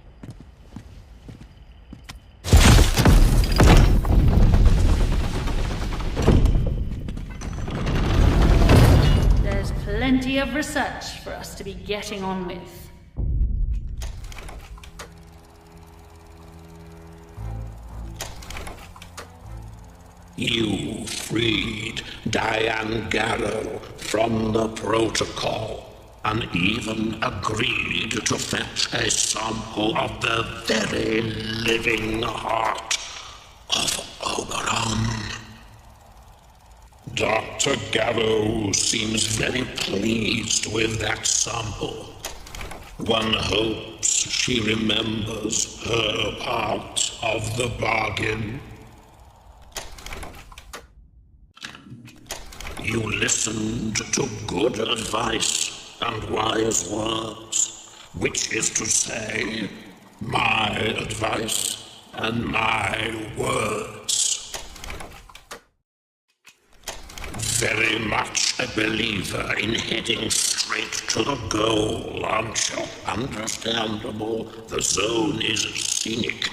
There's plenty of research for us to be getting on with. You freed Diane Garrow from the protocol and even agreed to fetch a sample of the very living heart of Oberon. Dr. Garrow seems very pleased with that sample. One hopes she remembers her part of the bargain. You listened to good advice and wise words, which is to say, my advice and my words. Very much a believer in heading straight to the goal, aren't you? Understandable, the zone is scenic,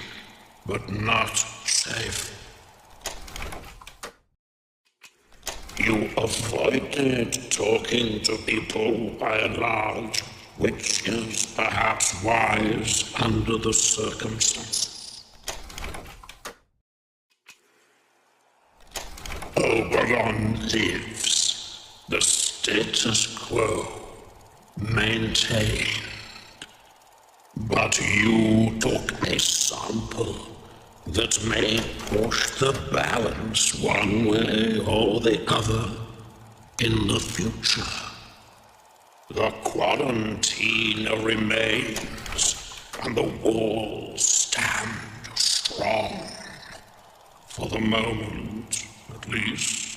but not safe. You avoided talking to people by and large, which is perhaps wise under the circumstances. Oberon lives. The status quo maintained. But you took a sample that may push the balance one way or the other in the future. The quarantine remains, and the walls stand strong. For the moment, at least.